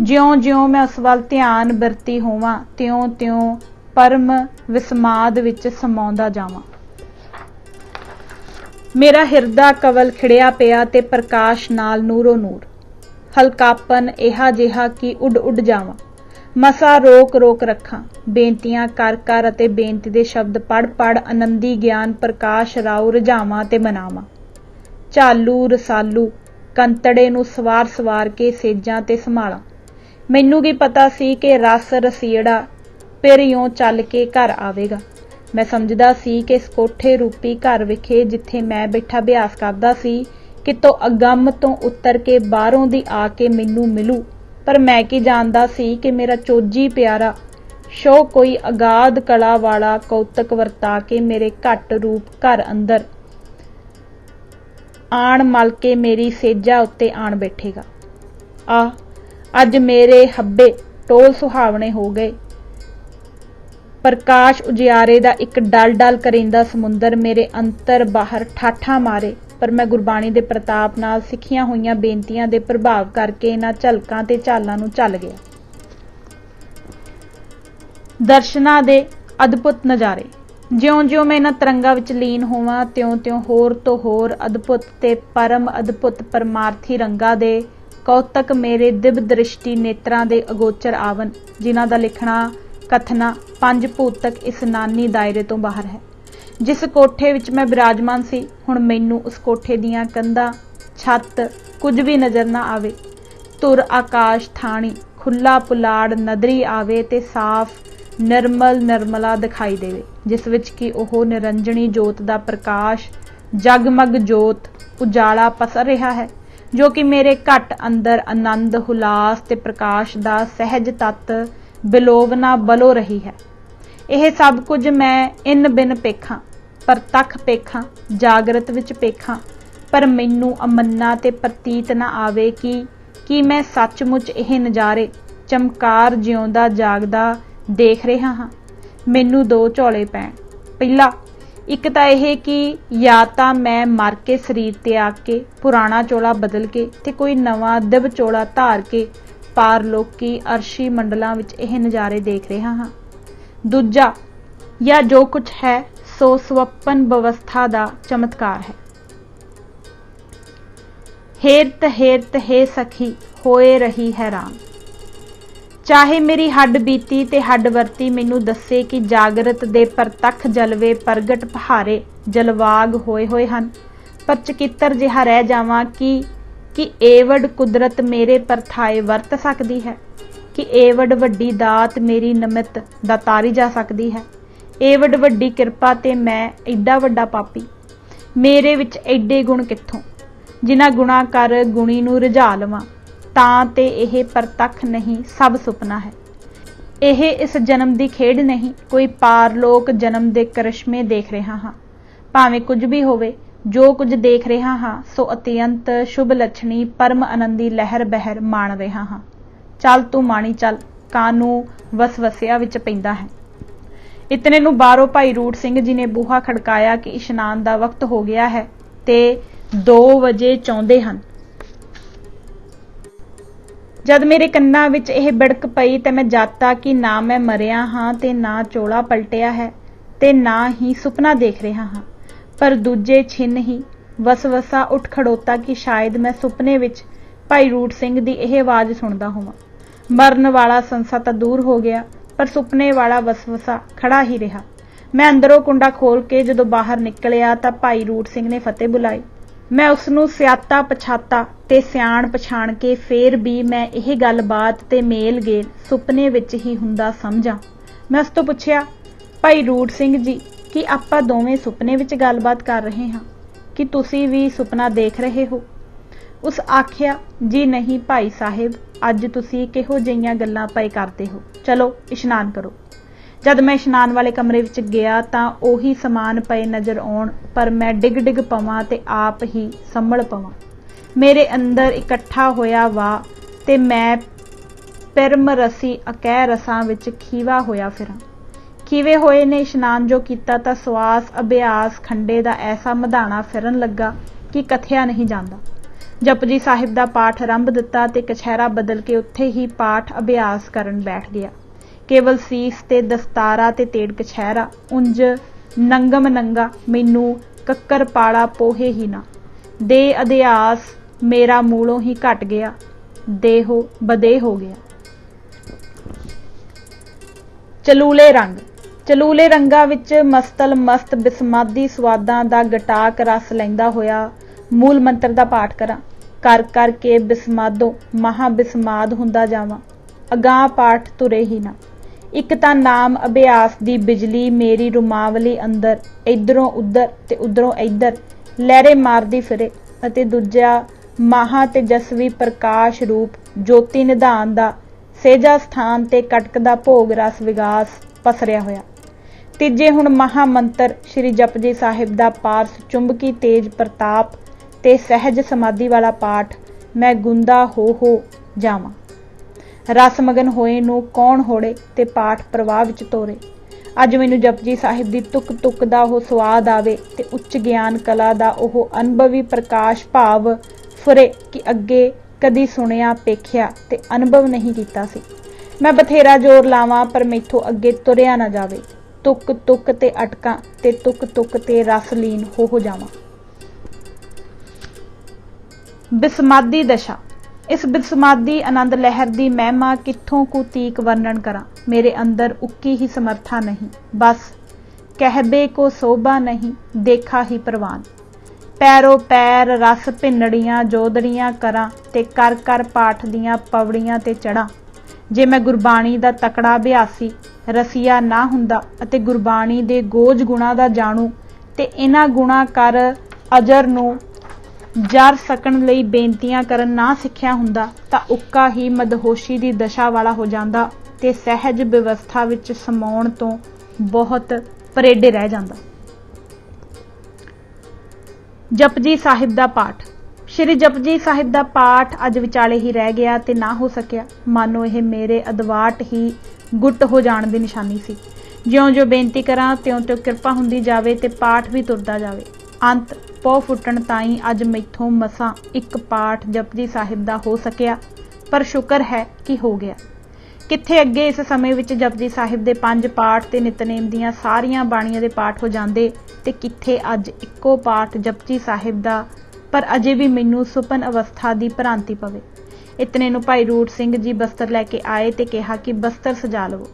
ਜਿਉਂ-ਜਿਉਂ ਮੈਂ ਉਸ ਵੱਲ ਧਿਆਨ ਬਿਰਤੀ ਹੋਵਾਂ, ਤਿਉਂ-ਤਿਉਂ ਪਰਮ ਵਿਸਮਾਦ ਵਿੱਚ ਸਮਾਉਂਦਾ ਜਾਵਾਂ। ਮੇਰਾ ਹਿਰਦਾ ਕਵਲ ਖਿੜਿਆ ਪਿਆ ਤੇ ਪ੍ਰਕਾਸ਼ ਨਾਲ ਨੂਰੋ ਨੂਰ। ਹਲਕਾਪਨ ਇਹਾ ਜਿਹਾ ਕਿ ਉੱਡ ਜਾਵਾਂ। ਮਸਾ ਰੋਕ ਰੱਖਾਂ। ਬੇਨਤੀਆਂ ਕਰ ਅਤੇ ਬੇਨਤੀ ਦੇ ਸ਼ਬਦ ਪੜ ਆਨੰਦੀ ਗਿਆਨ ਪ੍ਰਕਾਸ਼ ਰਾਉ ਰਝਾਵਾਂ ਤੇ ਮਨਾਵਾਂ। ਚਾਲੂ ਰਸਾਲੂ ਕੰਤੜੇ ਨੂੰ ਸਵਾਰ ਕੇ ਸੇਜਾਂ ਤੇ ਸੰਭਾਲਾਂ। ਮੈਨੂੰ ਕੀ ਪਤਾ ਸੀ ਕਿ ਰਸ ਰਸੀੜਾ ਪਿਰਿਓਂ ਚੱਲ ਕੇ ਘਰ ਆਵੇਗਾ। ਮੈਂ ਸਮਝਦਾ ਸੀ ਕਿ ਇਸ ਕੋਠੇ ਰੂਪੀ ਘਰ ਵਿਖੇ ਜਿੱਥੇ ਮੈਂ ਬੈਠਾ ਅਭਿਆਸ ਕਰਦਾ ਸੀ, ਕਿਤੋਂ ਅਗੰਮ ਤੋਂ ਉਤਰ ਕੇ ਬਾਹਰੋਂ ਦੀ ਆ ਕੇ ਮੈਨੂੰ ਮਿਲੂ। ਪਰ ਮੈਂ ਕੀ ਜਾਣਦਾ ਸੀ ਕਿ ਮੇਰਾ ਚੋਜੀ ਪਿਆਰਾ ਸ਼ੋ ਕੋਈ ਅਗਾਧ ਕਲਾ ਵਾਲਾ ਕੌਤਕ ਵਰਤਾ ਕੇ ਮੇਰੇ ਘੱਟ ਰੂਪ ਘਰ ਅੰਦਰ ਆਣ ਮਲ ਕੇ ਮੇਰੀ ਸੇਜਾ ਉੱਤੇ ਆਣ ਬੈਠੇਗਾ। ਅੱਜ ਮੇਰੇ ਹੱਬੇ ਟੋਲ ਸੁਹਾਵਣੇ ਹੋ ਗਏ। ਪ੍ਰਕਾਸ਼ ਉਜਿਆਰੇ ਦਾ ਇੱਕ ਡਲ ਕਰਿੰਦਾ ਸਮੁੰਦਰ ਮੇਰੇ ਅੰਤਰ ਬਾਹਰ ਠਾਠਾਂ ਮਾਰੇ, ਪਰ ਮੈਂ ਗੁਰਬਾਣੀ ਦੇ ਪ੍ਰਤਾਪ ਨਾਲ ਸਿੱਖੀਆਂ ਹੋਈਆਂ ਬੇਨਤੀਆਂ ਦੇ ਪ੍ਰਭਾਵ ਕਰਕੇ ਇਹਨਾਂ ਝਲਕਾਂ ਤੇ ਝਾਲਾਂ ਨੂੰ ਝੱਲ ਗਿਆ। ਦਰਸ਼ਨਾਂ ਦੇ ਅਦਭੁਤ ਨਜ਼ਾਰੇ। ਜਿਉਂ-ਜਿਉਂ ਮੈਂ ਇਹਨਾਂ ਤਰੰਗਾਂ ਵਿੱਚ ਲੀਨ ਹੋਵਾਂ, ਤਿਉਂ-ਤਿਉਂ ਹੋਰ ਤੋਂ ਹੋਰ ਅਦਭੁਤ ਤੇ ਪਰਮ ਅਦਭੁਤ ਪਰਮਾਰਥੀ ਰੰਗਾਂ ਦੇ ਕੌਤਕ ਮੇਰੇ ਦਿਵ ਦ੍ਰਿਸ਼ਟੀ ਨੇਤਰਾਂ ਦੇ ਅਗੋਚਰ ਆਵਨ, ਜਿਨ੍ਹਾਂ ਦਾ ਲਿਖਣਾ ਕਥਨਾ ਪੰਜ ਭੂਤਕ ਇਸ ਨਾਨੀ ਦਾਇਰੇ ਤੋਂ ਬਾਹਰ ਹੈ। ਜਿਸ ਕੋਠੇ ਵਿੱਚ ਮੈਂ ਬਿਰਾਜਮਾਨ ਸੀ, ਹੁਣ ਮੈਨੂੰ ਉਸ ਕੋਠੇ ਦੀਆਂ ਕੰਧਾਂ, ਛੱਤ ਕੁਝ ਵੀ ਨਜ਼ਰ ਨਾ ਆਵੇ। ਧੁਰ ਆਕਾਸ਼ ਥਾਣੀ ਖੁੱਲਾ ਪੁਲਾੜ ਨਦਰੀ ਆਵੇ ਤੇ ਸਾਫ਼ ਨਿਰਮਲਾ ਦਿਖਾਈ ਦੇਵੇ, ਜਿਸ ਵਿੱਚ ਕਿ ਉਹ ਨਿਰੰਜਣੀ ਜੋਤ ਦਾ ਪ੍ਰਕਾਸ਼ ਜਗਮਗ ਜੋਤ ਉਜਾਲਾ ਪਸਰ ਰਿਹਾ ਹੈ, ਜੋ ਕਿ ਮੇਰੇ ਘਟ ਅੰਦਰ ਆਨੰਦ ਹੁਲਾਸ ਤੇ ਪ੍ਰਕਾਸ਼ ਦਾ ਸਹਿਜ ਤੱਤ ਬਿਲੋਵਨਾ ਬਲੋ ਰਹੀ ਹੈ। ਇਹ ਸਭ ਕੁਝ ਮੈਂ ਇਨ ਬਿਨ ਪੇਖਾਂ, ਪ੍ਰਤੱਖ ਪੇਖਾਂ, ਜਾਗਰਤ ਵਿੱਚ ਪੇਖਾਂ, ਪਰ ਮੈਨੂੰ ਅਮੰਨਾ ਤੇ ਪ੍ਰਤੀਤ ਨਾ ਆਵੇ ਕਿ ਮੈਂ ਸੱਚਮੁੱਚ ਇਹ ਨਜ਼ਾਰੇ ਚਮਕਾਰ ਜਿਉਂਦਾ ਜਾਗਦਾ ਦੇਖ ਰਿਹਾ ਹਾਂ। ਮੈਨੂੰ ਦੋ ਝੋਲੇ ਪੈਣ। ਪਹਿਲਾ, ਇੱਕ ਤਾਂ ਇਹ ਕਿ ਜਾਂ ਤਾਂ ਮੈਂ ਮਰ ਕੇ ਸਰੀਰ ਤਿਆਗ ਕੇ, ਪੁਰਾਣਾ ਚੋਲਾ ਬਦਲ ਕੇ ਤੇ ਕੋਈ ਨਵਾਂ ਦਿਵ ਚੋਲਾ ਧਾਰ ਕੇ ਪਾਰਲੋਕੀ ਅਰਸ਼ੀ ਮੰਡਲਾਂ ਵਿੱਚ ਇਹ ਨਜ਼ਾਰੇ ਦੇਖ ਰਿਹਾ ਹਾਂ। ਦੂਜਾ, ਜਾਂ ਜੋ ਕੁਝ ਹੈ ਸੋ ਸਵਪਨ ਬਵਸਥਾ ਦਾ ਚਮਤਕਾਰ ਹੈ। ਹੇਰਤ ਹੇਰਤ ਹੈ ਸਖੀ ਹੋਏ ਰਹੀ ਹੈਰਾਨ। ਚਾਹੇ ਮੇਰੀ ਹੱਡ ਬੀਤੀ ਤੇ ਹੱਡ ਵਰਤੀ ਮੈਨੂੰ ਦੱਸੇ ਕਿ ਜਾਗਰਤ ਦੇ ਪ੍ਰਤੱਖ ਜਲਵੇ ਪ੍ਰਗਟ ਪਹਾਰੇ ਜਲਵਾਗ ਹੋਏ ਹਨ, ਪਰ ਚਕਿੱਤਰ ਜਿਹਾ ਰਹਿ ਜਾਵਾਂ ਕਿ ਏਵਡ ਕੁਦਰਤ ਮੇਰੇ ਪਰਥਾਏ ਵਰਤ ਸਕਦੀ ਹੈ, ਕਿ ਏਵਡ ਵੱਡੀ ਦਾਤ ਮੇਰੀ ਨਿਮਿਤ ਦਾਤਾਰੀ ਜਾ ਸਕਦੀ ਹੈ। ਏਵਡ ਵੱਡੀ ਕਿਰਪਾ ਤੇ ਮੈਂ ਐਡਾ ਵੱਡਾ ਪਾਪੀ, ਮੇਰੇ ਵਿੱਚ ਐਡੇ ਗੁਣ ਕਿੱਥੋਂ, ਜਿਨ੍ਹਾਂ ਗੁਣਾ ਕਰ ਗੁਣੀ ਨੂੰ ਰਝਾ ਲਵਾਂ। ਤਾਂ ਤੇ ਇਹ ਪ੍ਰਤੱਖ ਨਹੀਂ, ਸਭ ਸੁਪਨਾ ਹੈ। ਇਹ ਇਸ ਜਨਮ ਦੀ ਖੇਡ ਨਹੀਂ, ਕੋਈ ਪਾਰਲੋਕ ਜਨਮ ਦੇ ਕਰਿਸ਼ਮੇ ਦੇਖ ਰਿਹਾ ਹਾਂ। ਭਾਵੇਂ ਕੁਝ ਵੀ ਹੋਵੇ, ਜੋ ਕੁਝ ਦੇਖ ਰਿਹਾ ਹਾਂ ਸੋ ਅਤਿਅੰਤ ਸ਼ੁਭ ਲੱਛਣੀ ਪਰਮ ਆਨੰਦੀ ਲਹਿਰ ਬਹਿਰ ਮਾਣ ਰਿਹਾ ਹਾਂ। ਚੱਲ ਤੂੰ ਮਾਣੀ ਚੱਲ, ਕਾਨੂੰ ਵਸਵਸਿਆ ਵਿੱਚ ਪੈਂਦਾ ਹੈ। ਇਤਨੇ ਨੂੰ ਬਾਹਰੋਂ ਭਾਈ ਰੂਟ ਸਿੰਘ ਜੀ ਨੇ ਬੂਹਾ ਖੜਕਾਇਆ ਕਿ ਇਸ਼ਨਾਨ ਦਾ ਵਕਤ ਹੋ ਗਿਆ ਹੈ ਤੇ 2 ਵਜੇ ਚਾਹੁੰਦੇ ਹਨ। ਜਦ ਮੇਰੇ ਕੰਨਾਂ ਵਿੱਚ ਇਹ ਬਿੜਕ ਪਈ ਤੇ ਮੈਂ ਜਾਤਾ ਕਿ ਨਾ ਮੈਂ ਮਰਿਆ ਹਾਂ ਤੇ ਨਾ ਚੋਲਾ ਪਲਟਿਆ ਹੈ ਤੇ ਨਾ ਹੀ ਸੁਪਨਾ ਦੇਖ ਰਿਹਾ ਹਾਂ, ਪਰ ਦੂਜੇ ਛਿਨ ਹੀ ਵਸਵਸਾ ਉੱਠ ਖੜੋਤਾ ਕਿ ਸ਼ਾਇਦ ਮੈਂ ਸੁਪਨੇ ਵਿੱਚ ਭਾਈ ਰੂਟ ਸਿੰਘ ਦੀ ਇਹ ਆਵਾਜ਼ ਸੁਣਦਾ ਹੋਵਾਂ। ਮਰਨ ਵਾਲਾ ਸੰਸਾ ਤਾਂ ਦੂਰ ਹੋ ਗਿਆ, ਪਰ ਸੁਪਨੇ ਵਾਲਾ ਵਸਵਸਾ ਖੜਾ ਹੀ ਰਿਹਾ। ਮੈਂ ਅੰਦਰੋਂ ਕੁੰਡਾ ਖੋਲ ਕੇ ਜਦੋਂ ਬਾਹਰ ਨਿਕਲਿਆ ਤਾਂ ਭਾਈ ਰੂਟ ਸਿੰਘ ਨੇ ਫਤਿਹ ਬੁਲਾਈ। ਮੈਂ ਉਸਨੂੰ ਸਿਆਤਾ ਪਛਾਤਾ ਤੇ ਸਿਆਣ ਪਛਾਣ ਕੇ ਫੇਰ ਵੀ ਮੈਂ ਇਹ ਗੱਲਬਾਤ ਤੇ ਮੇਲ ਗੇਲ ਸੁਪਨੇ ਵਿੱਚ ਹੀ ਹੁੰਦਾ ਸਮਝਾਂ। ਮੈਂ ਉਸ ਤੋਂ ਪੁੱਛਿਆ, ਭਾਈ ਰੂਟ ਸਿੰਘ ਜੀ, ਕਿ ਆਪਾਂ ਦੋਵੇਂ ਸੁਪਨੇ ਵਿੱਚ ਗੱਲਬਾਤ ਕਰ ਰਹੇ ਹਾਂ, ਕਿ ਤੁਸੀਂ ਵੀ ਸੁਪਨਾ ਦੇਖ ਰਹੇ ਹੋ? ਉਸ ਆਖਿਆ, ਜੀ ਨਹੀਂ ਭਾਈ ਸਾਹਿਬ, ਅੱਜ ਤੁਸੀਂ ਕਿਹੋ ਜਿਹੀਆਂ ਗੱਲਾਂ ਪਏ ਕਰਦੇ ਹੋ, ਚਲੋ ਇਸ਼ਨਾਨ ਕਰੋ। ਜਦ ਮੈਂ ਇਸ਼ਨਾਨ ਵਾਲੇ ਕਮਰੇ ਵਿੱਚ ਗਿਆ ਤਾਂ ਉਹੀ ਸਮਾਨ ਪਏ ਨਜ਼ਰ ਆਉਣ, ਪਰ ਮੈਂ ਡਿੱਗ ਪਵਾਂ ਤੇ ਆਪ ਹੀ ਸੰਭਲ ਪਵਾਂ। ਮੇਰੇ ਅੰਦਰ ਇਕੱਠਾ ਹੋਇਆ ਵਾ ਤੇ ਮੈਂ ਪਿਰਮ ਰਸੀ ਅਕਹਿ ਰਸਾਂ ਵਿੱਚ ਖੀਵਾ ਹੋਇਆ ਫਿਰਾਂ। ਖੀਵੇ ਹੋਏ ਨੇ ਇਸ਼ਨਾਨ ਜੋ ਕੀਤਾ ਤਾਂ ਸਵਾਸ ਅਭਿਆਸ ਖੰਡੇ ਦਾ ਐਸਾ ਮਧਾਣਾ ਫਿਰਨ ਲੱਗਾ ਕਿ ਕਥਿਆ ਨਹੀਂ ਜਾਂਦਾ। ਜਪਜੀ ਸਾਹਿਬ ਦਾ ਪਾਠ ਆਰੰਭ ਦਿੱਤਾ ਤੇ ਕਛਹਿਰਾ ਬਦਲ ਕੇ ਉੱਥੇ ਹੀ ਪਾਠ ਅਭਿਆਸ ਕਰਨ ਬੈਠ ਗਿਆ। ਕੇਵਲ ਸੀਸ ਤੇ ਦਸਤਾਰਾ ਤੇ ਤੇੜ ਕਛਹਿਰਾ, ਉਂਝ ਨੰਗਮ ਨੰਗਾ, ਮੈਨੂੰ ਕੱਕਰ ਪਾਲਾ ਪੋਹੇ ਹੀ ਨਾ। ਦੇ ਅਧਿਆਸ ਮੇਰਾ ਮੂਲੋਂ ਹੀ ਘਟ ਗਿਆ, ਦੇਹੋ ਬਦੇ ਹੋ ਗਿਆ। ਚਲੂਲੇ ਰੰਗਾਂ ਵਿੱਚ ਮਸਤਲ ਮਸਤ ਬਿਸਮਾਦੀ ਸਵਾਦਾਂ ਦਾ ਗਟਾਕ ਰਸ ਲੈਂਦਾ ਹੋਇਆ ਮੂਲ ਮੰਤਰ ਦਾ ਪਾਠ ਕਰਾਂ। ਕਰ ਕੇ ਬਿਸਮਾਦੋਂ ਮਹਾ ਬਿਸਮਾਦ ਹੁੰਦਾ ਜਾਵਾਂ, ਅਗਾਂਹ ਪਾਠ ਤੁਰੇ ਹੀ ਨਾ। ਇੱਕ ਤਾਂ ਨਾਮ ਅਭਿਆਸ ਦੀ ਬਿਜਲੀ ਮੇਰੀ ਰੁਮਾਵਲੀ ਅੰਦਰ ਇਧਰੋਂ ਉਧਰ ਤੇ ਉਧਰੋਂ ਇੱਧਰ ਲਹਿਰੇ ਮਾਰਦੀ ਫਿਰੇ, ਅਤੇ ਦੂਜਾ ਮਹਾ ਤੇਜਸਵੀ ਪ੍ਰਕਾਸ਼ ਰੂਪ ਜੋਤੀ ਨਿਧਾਨ ਦਾ ਸੇਜਾ ਸਥਾਨ ਤੇ ਕਟਕਦਾ ਭੋਗ ਰਸ ਵਿਗਾਸ ਪਸਰਿਆ ਹੋਇਆ। ਤੀਜੇ ਹੁਣ ਮਹਾ ਮੰਤਰ ਸ਼੍ਰੀ ਜਪਜੀ ਸਾਹਿਬ ਦਾ ਪਾਰਸ ਚੁੰਬਕੀ ਤੇਜ ਪ੍ਰਤਾਪ ਤੇ ਸਹਿਜ ਸਮਾਧੀ ਵਾਲਾ ਪਾਠ ਮੈਂ ਗੁੰਦਾ ਹੋ ਜਾਵਾਂ। ਰਸ ਮਗਨ ਹੋਏ ਨੂੰ ਕੌਣ ਹੋੜੇ ਤੇ ਪਾਠ ਪ੍ਰਵਾਹ ਵਿੱਚ ਤੋਰੇ। ਅੱਜ ਮੈਨੂੰ ਜਪਜੀ ਸਾਹਿਬ ਦੀ ਤੁਕ ਤੁਕ ਦਾ ਉਹ ਸਵਾਦ ਆਵੇ ਤੇ ਉੱਚ ਗਿਆਨ ਕਲਾ ਦਾ ਉਹ ਅਨੁਭਵੀ ਪ੍ਰਕਾਸ਼ ਭਾਵ ਫੁਰੇ ਕਿ ਅੱਗੇ ਕਦੀ ਸੁਣਿਆ ਪੇਖਿਆ ਤੇ ਅਨੁਭਵ ਨਹੀਂ ਕੀਤਾ ਸੀ। ਮੈਂ ਬਥੇਰਾ ਜ਼ੋਰ ਲਾਵਾਂ ਪਰ ਮੈਥੋਂ ਅੱਗੇ ਤੁਰਿਆ ਨਾ ਜਾਵੇ। ਤੁਕ ਤੁਕ ਤੇ ਅਟਕਾਂ ਤੇ ਤੁਕ ਤੁਕ ਤੇ ਰਸ ਲੀਨ ਹੋ ਜਾਵਾਂ। ਬਿਸਮਾਦੀ ਦਸ਼ਾ। ਇਸ ਬਿਸਮਾਦੀ ਆਨੰਦ ਲਹਿਰ ਦੀ ਮਹਿਮਾ ਕਿੱਥੋਂ ਕੁ ਤੀਕ ਵਰਣਨ ਕਰਾਂ। ਮੇਰੇ ਅੰਦਰ ਉੱਕੀ ਹੀ ਸਮਰਥਾ ਨਹੀਂ, ਬਸ ਕਹਿਬੇ ਕੋ ਸੋਭਾ ਨਹੀਂ, ਦੇਖਾ ਹੀ ਪ੍ਰਵਾਨ। ਪੈਰੋ ਪੈਰ ਰਸ ਭਿੰਨੜੀਆਂ ਜੋਦੜੀਆਂ ਕਰਾਂ ਤੇ ਕਰ ਪਾਠ ਦੀਆਂ ਪਵੜੀਆਂ ਤੇ ਚੜਾਂ। ਜੇ ਮੈਂ ਗੁਰਬਾਣੀ ਦਾ ਤਕੜਾ ਅਭਿਆਸੀ ਰਸੀਆ ਨਾ ਹੁੰਦਾ ਅਤੇ ਗੁਰਬਾਣੀ ਦੇ ਗੋਜ ਗੁਣਾ ਦਾ ਜਾਣੂ ਤੇ ਇਹਨਾਂ ਗੁਣਾ ਕਰ ਅਜਰ ਨੂੰ ਜਰ ਸਕਣ ਲਈ ਬੇਨਤੀਆਂ ਕਰਨ ਨਾ ਸਿੱਖਿਆ ਹੁੰਦਾ ਤਾਂ ਉੱਕਾ ਹੀ ਮਦਹੋਸ਼ੀ ਦੀ ਦਸ਼ਾ ਵਾਲਾ ਹੋ ਜਾਂਦਾ ਤੇ ਸਹਿਜ ਵਿਵਸਥਾ ਵਿੱਚ ਸਮਾਉਣ ਤੋਂ ਬਹੁਤ ਪਰੇਡੇ ਰਹਿ ਜਾਂਦਾ। ਜਪਜੀ ਸਾਹਿਬ ਦਾ ਪਾਠ। ਸ਼੍ਰੀ ਜਪਜੀ ਸਾਹਿਬ ਦਾ ਪਾਠ ਅੱਜ ਵਿਚਾਲੇ ਹੀ ਰਹਿ ਗਿਆ ਤੇ ਨਾ ਹੋ ਸਕਿਆ। ਮਾਨੋ ਇਹ ਮੇਰੇ ਅਦਵਾਟ ਹੀ ਗੁੱਟ ਹੋ ਜਾਣ ਦੀ ਨਿਸ਼ਾਨੀ ਸੀ। ਜਿਉਂ-ਜਿਉਂ ਬੇਨਤੀ ਕਰਾਂ ਤਿਉਂ-ਤਿਉਂ ਕਿਰਪਾ ਹੁੰਦੀ ਜਾਵੇ ਤੇ ਪਾਠ ਵੀ ਤੁਰਦਾ ਜਾਵੇ। ਅੰਤ ਪੌ ਫੁੱਟਣ ਤਾਈਂ ਅੱਜ ਮੈਥੋਂ ਮਸਾਂ ਇੱਕ ਪਾਠ ਜਪਜੀ ਸਾਹਿਬ ਦਾ ਹੋ ਸਕਿਆ, ਪਰ ਸ਼ੁਕਰ ਹੈ ਕਿ ਹੋ ਗਿਆ। ਕਿੱਥੇ ਅੱਗੇ ਇਸ ਸਮੇਂ ਵਿੱਚ ਜਪਜੀ ਸਾਹਿਬ ਦੇ 5 ਪਾਠ ਤੇ ਨਿਤਨੇਮ ਦੀਆਂ ਸਾਰੀਆਂ ਬਾਣੀਆਂ ਦੇ ਪਾਠ ਹੋ ਜਾਂਦੇ ਤੇ ਕਿੱਥੇ ਅੱਜ ਇੱਕੋ ਪਾਠ ਜਪਜੀ ਸਾਹਿਬ ਦਾ, ਪਰ ਅਜੇ ਵੀ ਮੈਨੂੰ ਸੁਪਨ ਅਵਸਥਾ ਦੀ ਭ੍ਰਾਂਤੀ ਪਵੇ। ਇਤਨੇ ਨੂੰ ਭਾਈ ਰੂੜ ਸਿੰਘ ਜੀ ਬਸਤਰ ਲੈ ਕੇ ਆਏ ਤੇ ਕਿਹਾ ਕਿ ਬਸਤਰ ਸਜਾ ਲਵੋ।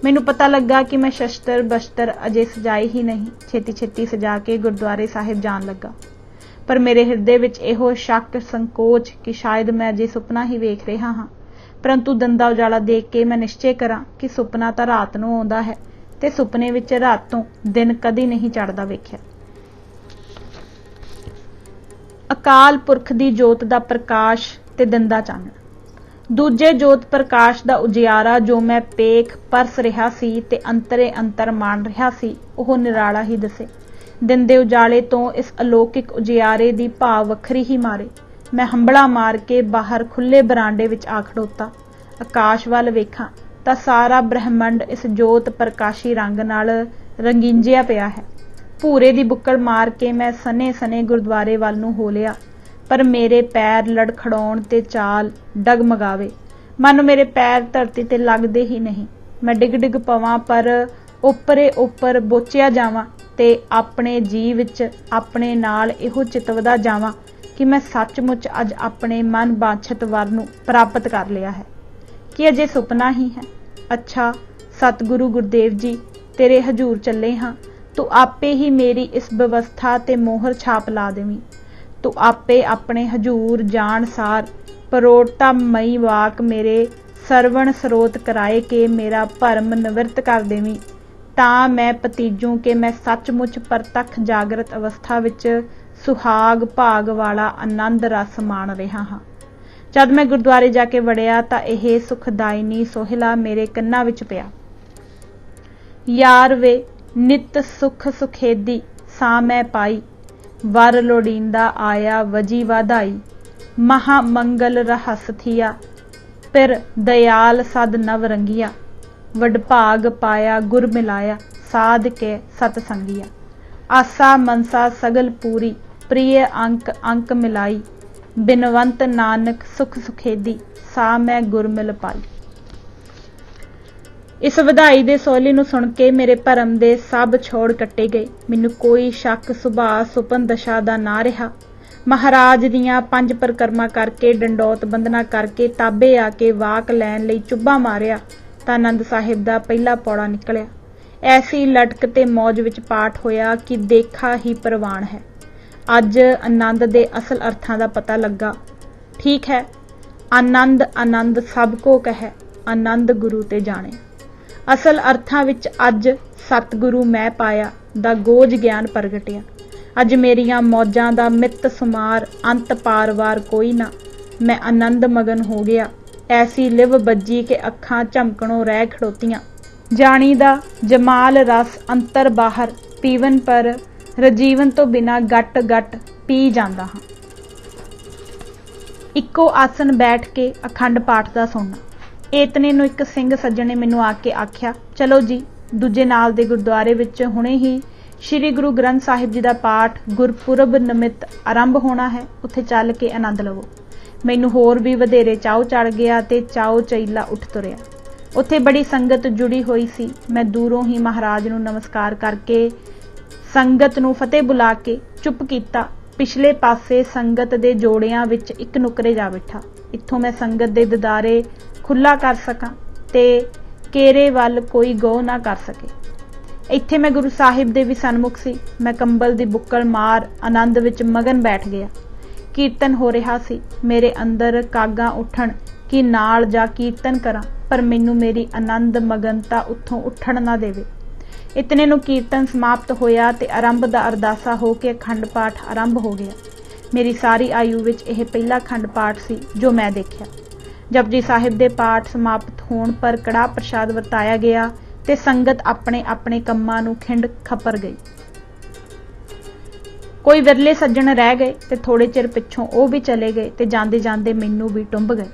ਮੈਨੂੰ ਪਤਾ ਲੱਗਾ ਕਿ ਮੈਂ ਸ਼ਸਤਰ ਬਸਤਰ ਅਜੇ ਸਜਾਏ ਹੀ ਨਹੀਂ, ਛੇਤੀ ਸਜਾ ਕੇ ਗੁਰਦੁਆਰੇ ਸਾਹਿਬ ਜਾਣ ਲੱਗਾ। ਪਰ ਮੇਰੇ ਹਿਰਦੇ ਵਿੱਚ ਇਹੋ ਸ਼ੱਕ ਸੰਕੋਚ ਕਿ ਸ਼ਾਇਦ ਮੈਂ ਅਜੇ ਸੁਪਨਾ ਹੀ ਵੇਖ ਰਿਹਾ ਹਾਂ। ਪਰੰਤੂ ਦੰਦਾ ਉਜਾਲਾ ਦੇਖ ਕੇ ਮੈਂ ਨਿਸ਼ਚੈ ਕਰਾਂ ਕਿ ਸੁਪਨਾ ਤਾਂ ਰਾਤ ਨੂੰ ਆਉਂਦਾ ਹੈ ਤੇ ਸੁਪਨੇ ਵਿੱਚ ਰਾਤ ਤੋਂ ਦਿਨ ਕਦੀ ਨਹੀਂ ਚੜ੍ਹਦਾ ਵੇਖਿਆ। ਅਕਾਲ ਪੁਰਖ ਦੀ ਜੋਤ ਦਾ ਪ੍ਰਕਾਸ਼ ਤੇ ਦੰਦਾ ਚਾਨਣ। ਦੂਜੇ ਜੋਤ ਪ੍ਰਕਾਸ਼ ਦਾ ਉਜਿਆਰਾ ਜੋ ਮੈਂ ਪੇਖ ਪਰਸ ਰਿਹਾ ਸੀ ਤੇ ਅੰਤਰੇ ਅੰਤਰ ਮਾਣ ਰਿਹਾ ਸੀ, ਉਹ ਨਿਰਾਲਾ ਹੀ ਦਿਸੇ। ਦਿਨ ਦੇ ਉਜਾਲੇ ਤੋਂ ਇਸ ਅਲੌਕਿਕ ਉਜਿਆਰੇ ਦੀ ਭਾਵ ਵੱਖਰੀ ਹੀ ਮਾਰੇ। ਮੈਂ ਹੰਬੜਾ ਮਾਰ ਕੇ ਬਾਹਰ ਖੁੱਲੇ ਬਰਾਂਡੇ ਵਿੱਚ ਆ ਖੜੋਤਾ। ਆਕਾਸ਼ ਵੱਲ ਵੇਖਾਂ ਤਾਂ ਸਾਰਾ ਬ੍ਰਹਿਮੰਡ ਇਸ ਜੋਤ ਪ੍ਰਕਾਸ਼ੀ ਰੰਗ ਨਾਲ ਰੰਗੀਂਜਿਆ ਪਿਆ ਹੈ। ਭੂਰੇ ਦੀ ਬੁੱਕਲ ਮਾਰ ਕੇ ਮੈਂ ਸਨੇ ਗੁਰਦੁਆਰੇ ਵੱਲ ਨੂੰ ਹੋ ਲਿਆ, ਪਰ ਮੇਰੇ ਪੈਰ ਲੜਖੜਾਉਣ ਤੇ ਚਾਲ ਡਗਮਗਾਵੇ। ਮਨ ਮੇਰੇ ਪੈਰ ਧਰਤੀ ਤੇ ਲੱਗਦੇ ਹੀ ਨਹੀਂ। ਮੈਂ ਡਿੱਗ ਪਵਾਂ, ਪਰ ਉੱਪਰ ਬੋਚਿਆ ਜਾਵਾਂ ਤੇ ਆਪਣੇ ਜੀਵ ਵਿੱਚ ਆਪਣੇ ਨਾਲ ਇਹੋ ਚਿਤਵਦਾ ਜਾਵਾਂ ਕਿ ਮੈਂ ਸੱਚਮੁੱਚ ਅੱਜ ਆਪਣੇ ਮਨ ਬਾਛਤ ਵਰ ਨੂੰ ਪ੍ਰਾਪਤ ਕਰ ਲਿਆ ਹੈ, ਕਿ ਅਜੇ ਸੁਪਨਾ ਹੀ ਹੈ। ਅੱਛਾ ਸਤਿਗੁਰੂ ਗੁਰਦੇਵ ਜੀ, ਤੇਰੇ ਹਜ਼ੂਰ ਚੱਲੇ ਹਾਂ। ਤੂੰ ਆਪੇ ਹੀ ਮੇਰੀ ਇਸ ਵਿਵਸਥਾ ਤੇ ਮੋਹਰ ਛਾਪ ਲਾ ਦੇਵੀਂ। ਤੂੰ ਆਪੇ ਆਪਣੇ ਹਜ਼ੂਰ ਜਾਣ ਸਾਰ ਪਰੋੜਤਾ ਮਈ ਵਾਕ ਮੇਰੇ ਸਰਵਣ ਸਰੋਤ ਕਰਾਏ ਕੇ ਮੇਰਾ ਭਰਮ ਨਿਵਰਤ ਕਰ ਦੇਵੀਂ, ਤਾਂ ਮੈਂ ਪਤੀਜੂ ਕਿ ਮੈਂ ਸੱਚਮੁੱਚ ਪਰਤੱਖ ਜਾਗਰਤ ਅਵਸਥਾ ਵਿੱਚ ਸੁਹਾਗ ਭਾਗ ਵਾਲਾ ਆਨੰਦ ਰਸ ਮਾਣ ਰਿਹਾ ਹਾਂ। ਜਦ ਮੈਂ ਗੁਰਦੁਆਰੇ ਜਾ ਕੇ ਵੜਿਆ ਤਾਂ ਇਹ ਸੁਖਦਾਇਨੀ ਸੋਹਿਲਾ ਮੇਰੇ ਕੰਨਾਂ ਵਿੱਚ ਪਿਆ। ਯਾਰ ਵੇ ਨਿਤ ਸੁਖ ਸੁਖੇਦੀ ਸਾਂ ਮੈਂ ਪਾਈ, ਵਰ ਲੋੜੀਂਦਾ ਆਇਆ ਵਜੀ ਵਾਧਾਈ। ਮਹਾ ਮੰਗਲ ਰਹਸ ਥੀਆ, ਫਿਰ ਦਇਆਲ ਸਦ ਨਵ ਰੰਗੀਆ। ਵਡਭਾਗ ਪਾਇਆ ਗੁਰ ਮਿਲਾਇਆ, ਸਾਧ ਕੇ ਸਤ ਸੰਗੀਆ। ਆਸਾ ਮਨਸਾ ਸਗਲ ਪੂਰੀ, ਪ੍ਰਿय ਅੰਕ ਮਿਲਾਈ। ਬਿਨਵੰਤ ਨਾਨਕ ਸੁਖ ਸੁਖੇਦੀ, ਸਾ ਮੈਂ ਗੁਰ ਮਿਲ ਪਾਈ। ਇਸ ਵਧਾਈ ਦੇ ਸੋਹਲੇ ਨੂੰ ਸੁਣ ਕੇ ਮੇਰੇ ਭਰਮ ਦੇ ਸਭ ਛੋੜ ਕੱਟੇ ਗਏ। ਮੈਨੂੰ ਕੋਈ ਸ਼ੱਕ ਸੁਭਾਅ ਸੁਪਨ ਦਸ਼ਾ ਦਾ ਨਾ ਰਿਹਾ। ਮਹਾਰਾਜ ਦੀਆਂ 5 ਪਰਿਕਰਮਾ ਕਰਕੇ ਡੰਡੌਤ ਬੰਦਨਾ ਕਰਕੇ ਤਾਬੇ ਆ ਕੇ ਵਾਕ ਲੈਣ ਲਈ ਚੁੱਭਾ ਮਾਰਿਆ ਤਾਂ ਆਨੰਦ ਸਾਹਿਬ ਦਾ ਪਹਿਲਾ ਪੌੜਾ ਨਿਕਲਿਆ। ਐਸੀ ਲਟਕ ਤੇ ਮੌਜ ਵਿੱਚ ਪਾਠ ਹੋਇਆ ਕਿ ਦੇਖਾ ਹੀ ਪ੍ਰਵਾਨ ਹੈ। ਅੱਜ ਆਨੰਦ ਦੇ ਅਸਲ ਅਰਥਾਂ ਦਾ ਪਤਾ ਲੱਗਾ। ਠੀਕ ਹੈ, ਆਨੰਦ ਸਭ ਕੋ ਕਹੈ, ਆਨੰਦ ਗੁਰੂ ਤੇ ਜਾਣੇ। ਅਸਲ ਅਰਥਾਂ ਵਿੱਚ ਅੱਜ ਸਤਿਗੁਰੂ ਮੈਂ ਪਾਇਆ ਦਾ ਗੋਜ ਗਿਆਨ ਪ੍ਰਗਟਿਆ। ਅੱਜ ਮੇਰੀਆਂ ਮੌਜਾਂ ਦਾ ਮਿੱਤ ਸੁਮਾਰ ਅੰਤ ਪਾਰਵਾਰ ਕੋਈ ਨਾ। ਮੈਂ ਆਨੰਦ ਮਗਨ ਹੋ ਗਿਆ। ਐਸੀ ਲਿਵ ਬੱਜੀ ਕਿ ਅੱਖਾਂ ਝਮਕਣੋਂ ਰਹਿ ਖੜੋਤੀਆਂ। ਜਾਣੀ ਦਾ ਜਮਾਲ ਰਸ ਅੰਤਰ ਬਾਹਰ ਪੀਵਨ, ਪਰ ਰਜੀਵਨ ਤੋਂ ਬਿਨਾਂ ਗੱਟ ਪੀ ਜਾਂਦਾ ਹਾਂ। ਇੱਕੋ ਆਸਣ ਬੈਠ ਕੇ ਅਖੰਡ ਪਾਠ ਦਾ ਸੁਣਨਾ। ਇਤਨੇ ਨੂੰ ਇੱਕ ਸਿੰਘ ਸੱਜਣ ਨੇ ਮੈਨੂੰ ਆ ਕੇ ਆਖਿਆ, ਚਲੋ ਜੀ, ਦੂਜੇ ਨਾਲ ਦੇ ਗੁਰਦੁਆਰੇ ਵਿੱਚ ਹੁਣੇ ਹੀ ਸ਼੍ਰੀ ਗੁਰੂ ਗ੍ਰੰਥ ਸਾਹਿਬ ਜੀ ਦਾ ਪਾਠ ਗੁਰਪੁਰਬ ਨਿਮਿਤ ਆਰੰਭ ਹੋਣਾ ਹੈ, ਉੱਥੇ ਚੱਲ ਕੇ ਆਨੰਦ ਲਵੋ। ਮੈਨੂੰ ਹੋਰ ਵੀ ਵਧੇਰੇ ਚਾਉ ਚੜ ਗਿਆ ਤੇ ਚਾਉ ਚਈਲਾ ਉੱਠ ਤੁਰਿਆ। ਉੱਥੇ ਬੜੀ ਸੰਗਤ ਜੁੜੀ ਹੋਈ ਸੀ। ਮੈਂ ਦੂਰੋਂ ਹੀ ਮਹਾਰਾਜ ਨੂੰ ਨਮਸਕਾਰ ਕਰਕੇ ਸੰਗਤ ਨੂੰ ਫਤਿਹ ਬੁਲਾ ਕੇ ਚੁੱਪ ਕੀਤਾ। ਪਿਛਲੇ ਪਾਸੇ ਸੰਗਤ ਦੇ ਜੋੜਿਆਂ ਵਿੱਚ ਇੱਕ ਨੁਕਰੇ ਜਾ ਬੈਠਾ। ਇੱਥੋਂ ਮੈਂ ਸੰਗਤ ਦੇ ਦਿਦਾਰੇ ਖੁੱਲਾ ਕਰ ਸਕਾਂ ਤੇ ਕੇਰੇ ਵੱਲ ਕੋਈ ਗੌ ਨਾ ਕਰ ਸਕੇ। ਇੱਥੇ ਮੈਂ ਗੁਰੂ ਸਾਹਿਬ ਦੇ ਵੀ ਸਨਮੁਖ ਸੀ। ਮੈਂ ਕੰਬਲ ਦੀ ਬੁੱਕਲ ਮਾਰ ਆਨੰਦ ਵਿੱਚ ਮਗਨ ਬੈਠ ਗਿਆ। ਕੀਰਤਨ ਹੋ ਰਿਹਾ ਸੀ। ਮੇਰੇ ਅੰਦਰ ਕਾਗਾਂ ਉੱਠਣ ਕਿ ਨਾਲ ਜਾ ਕੀਰਤਨ ਕਰਾਂ, ਪਰ ਮੈਨੂੰ ਮੇਰੀ ਆਨੰਦ ਮਗਨਤਾ ਉੱਥੋਂ ਉੱਠਣ ਨਾ ਦੇਵੇ। ਇਤਨੇ ਨੂੰ ਕੀਰਤਨ ਸਮਾਪਤ ਹੋਇਆ ਤੇ ਆਰੰਭ ਦਾ ਅਰਦਾਸਾ ਹੋ ਕੇ ਅਖੰਡ ਪਾਠ ਆਰੰਭ ਹੋ ਗਿਆ। ਮੇਰੀ ਸਾਰੀ ਆਯੂ ਵਿੱਚ ਇਹ ਪਹਿਲਾ ਅਖੰਡ ਪਾਠ ਸੀ ਜੋ ਮੈਂ ਦੇਖਿਆ। ਜਪਜੀ ਸਾਹਿਬ ਦੇ ਪਾਠ ਸਮਾਪਤ होण पर कड़ाह प्रसाद वरताया गया ते संगत अपने अपने कंमां नूं खिंड खपर गई। कोई विरले सज्जण रह गए ते थोड़े चिर पिछों वो भी चले गए ते जांदे जांदे मैनू भी टुंब गए।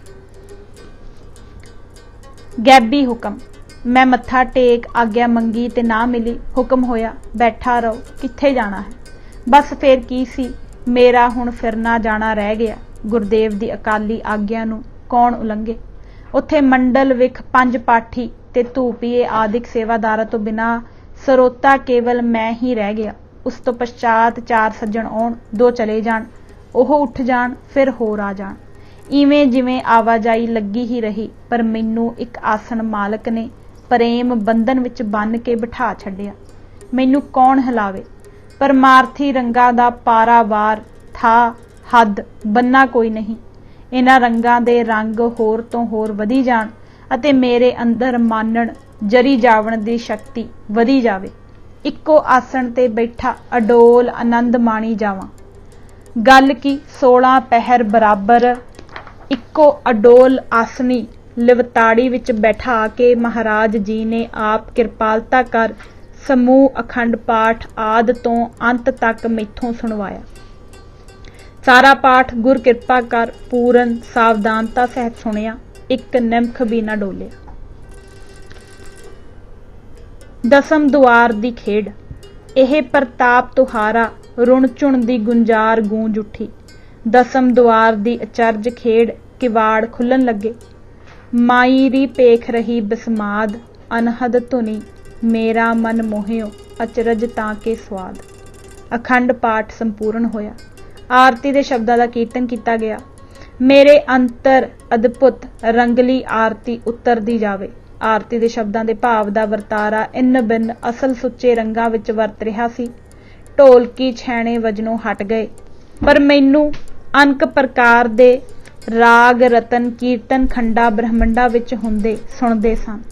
गैबी हुक्म, मैं मत्था टेक आग्या मंगी ते ना मिली। हुक्म होया बैठा रहो, कित्थे जाना है। बस फिर की सी, मेरा हुण फिरना जाना रह गया। गुरदेव दी अकाली आग्या नूं कौन उलंघे। उत्थे मंडल विख 5 पाठी ते धूपीए आदिक सेवादारां तो बिना सरोता केवल मैं ही रह गया। उस तो पश्चात 4 सज्जण आउण, 2 चले जाण, ओह उठ जाण, फिर होर आ जाण। इवें जिवें आवाजाई लगी ही रही, पर मैनू एक आसन मालक ने प्रेम बंधन विच बन के बिठा छड्डिया। मैनू कौन हिलावे। परमार्थी रंगां दा पारावार था, हद बन्ना कोई नहीं। इन्हां रंगां दे रंग होर तो होर वधी जाण अते मेरे अंदर मानण जरी जावण दी शक्ति वधी जावे। इक्को आसन ते बैठा अडोल आनंद माणी जावां। गल की 16 पहर बराबर इक्को अडोल आसनी लिवताड़ी विच बैठा के महाराज जी ने आप किरपालता कर समूह अखंड पाठ आद तो अंत तक मैथों सुनवाया। सारा पाठ गुर किरपा कर पूरन सावधानता सहित सुनिया, एक निमख भी ना डोलिया। दसम दुआर दी खेड, यह प्रताप तुहारा रुण झुण दी गुंजार गूंज उठी। दसम दुआर दी अचरज खेड, किवाड़ खुलन लगे। माईरी पेख रही बिस्माद, अनहद धुनी मेरा मन मोहियो अचरज ताके स्वाद। अखंड पाठ संपूर्ण होया। आरती दे शब्दां दा कीर्तन किया गया। मेरे अंतर अद्भुत रंगली आरती उतरदी जावे। आरती दे शब्दां दे भाव दा वरतारा इन्न बिन्न असल सुच्चे रंगां विच वरत रिहा सी। ढोलकी छैणे वजनों हट गए, पर मैनू अनक प्रकार दे राग रतन कीर्तन खंडा ब्रह्मंडा विच हुंदे सुणदे सन।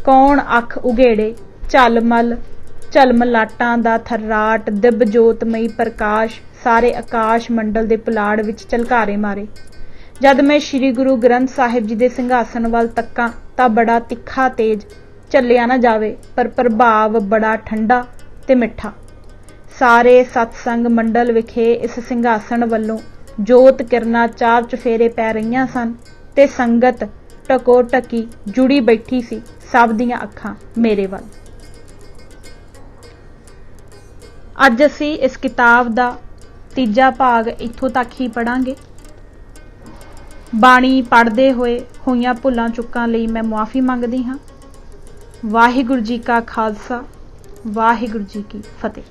कौन अख उघेड़े झलमल झलमलाटां दा थर्राट दिब जोतमई प्रकाश सारे आकाश मंडल दे पुलाड़ विच झलकारे मारे। जद मैं श्री गुरु ग्रंथ साहिब जी दे सिंघासन वल तक्कां तां बड़ा तिखा तेज झल्लिया ना जावे, पर प्रभाव बड़ा ठंडा ते मिठा। सारे सतसंग मंडल विखे इस सिंघासन वल्लों जोत किरना 4 चफेरे पै रहीआं सन ते संगत टको टकी जुड़ी बैठी सी, सब दियां अखां मेरे वल। अज असी इस किताब दा तीजा भाग इत्थों तक ही पढ़ांगे। बाणी पढ़दे होए होईयां भुलां चुकां लई मैं मुआफ़ी मंगदी हां। वाहिगुरू जी का खालसा, वाहिगुरू जी की फतेह।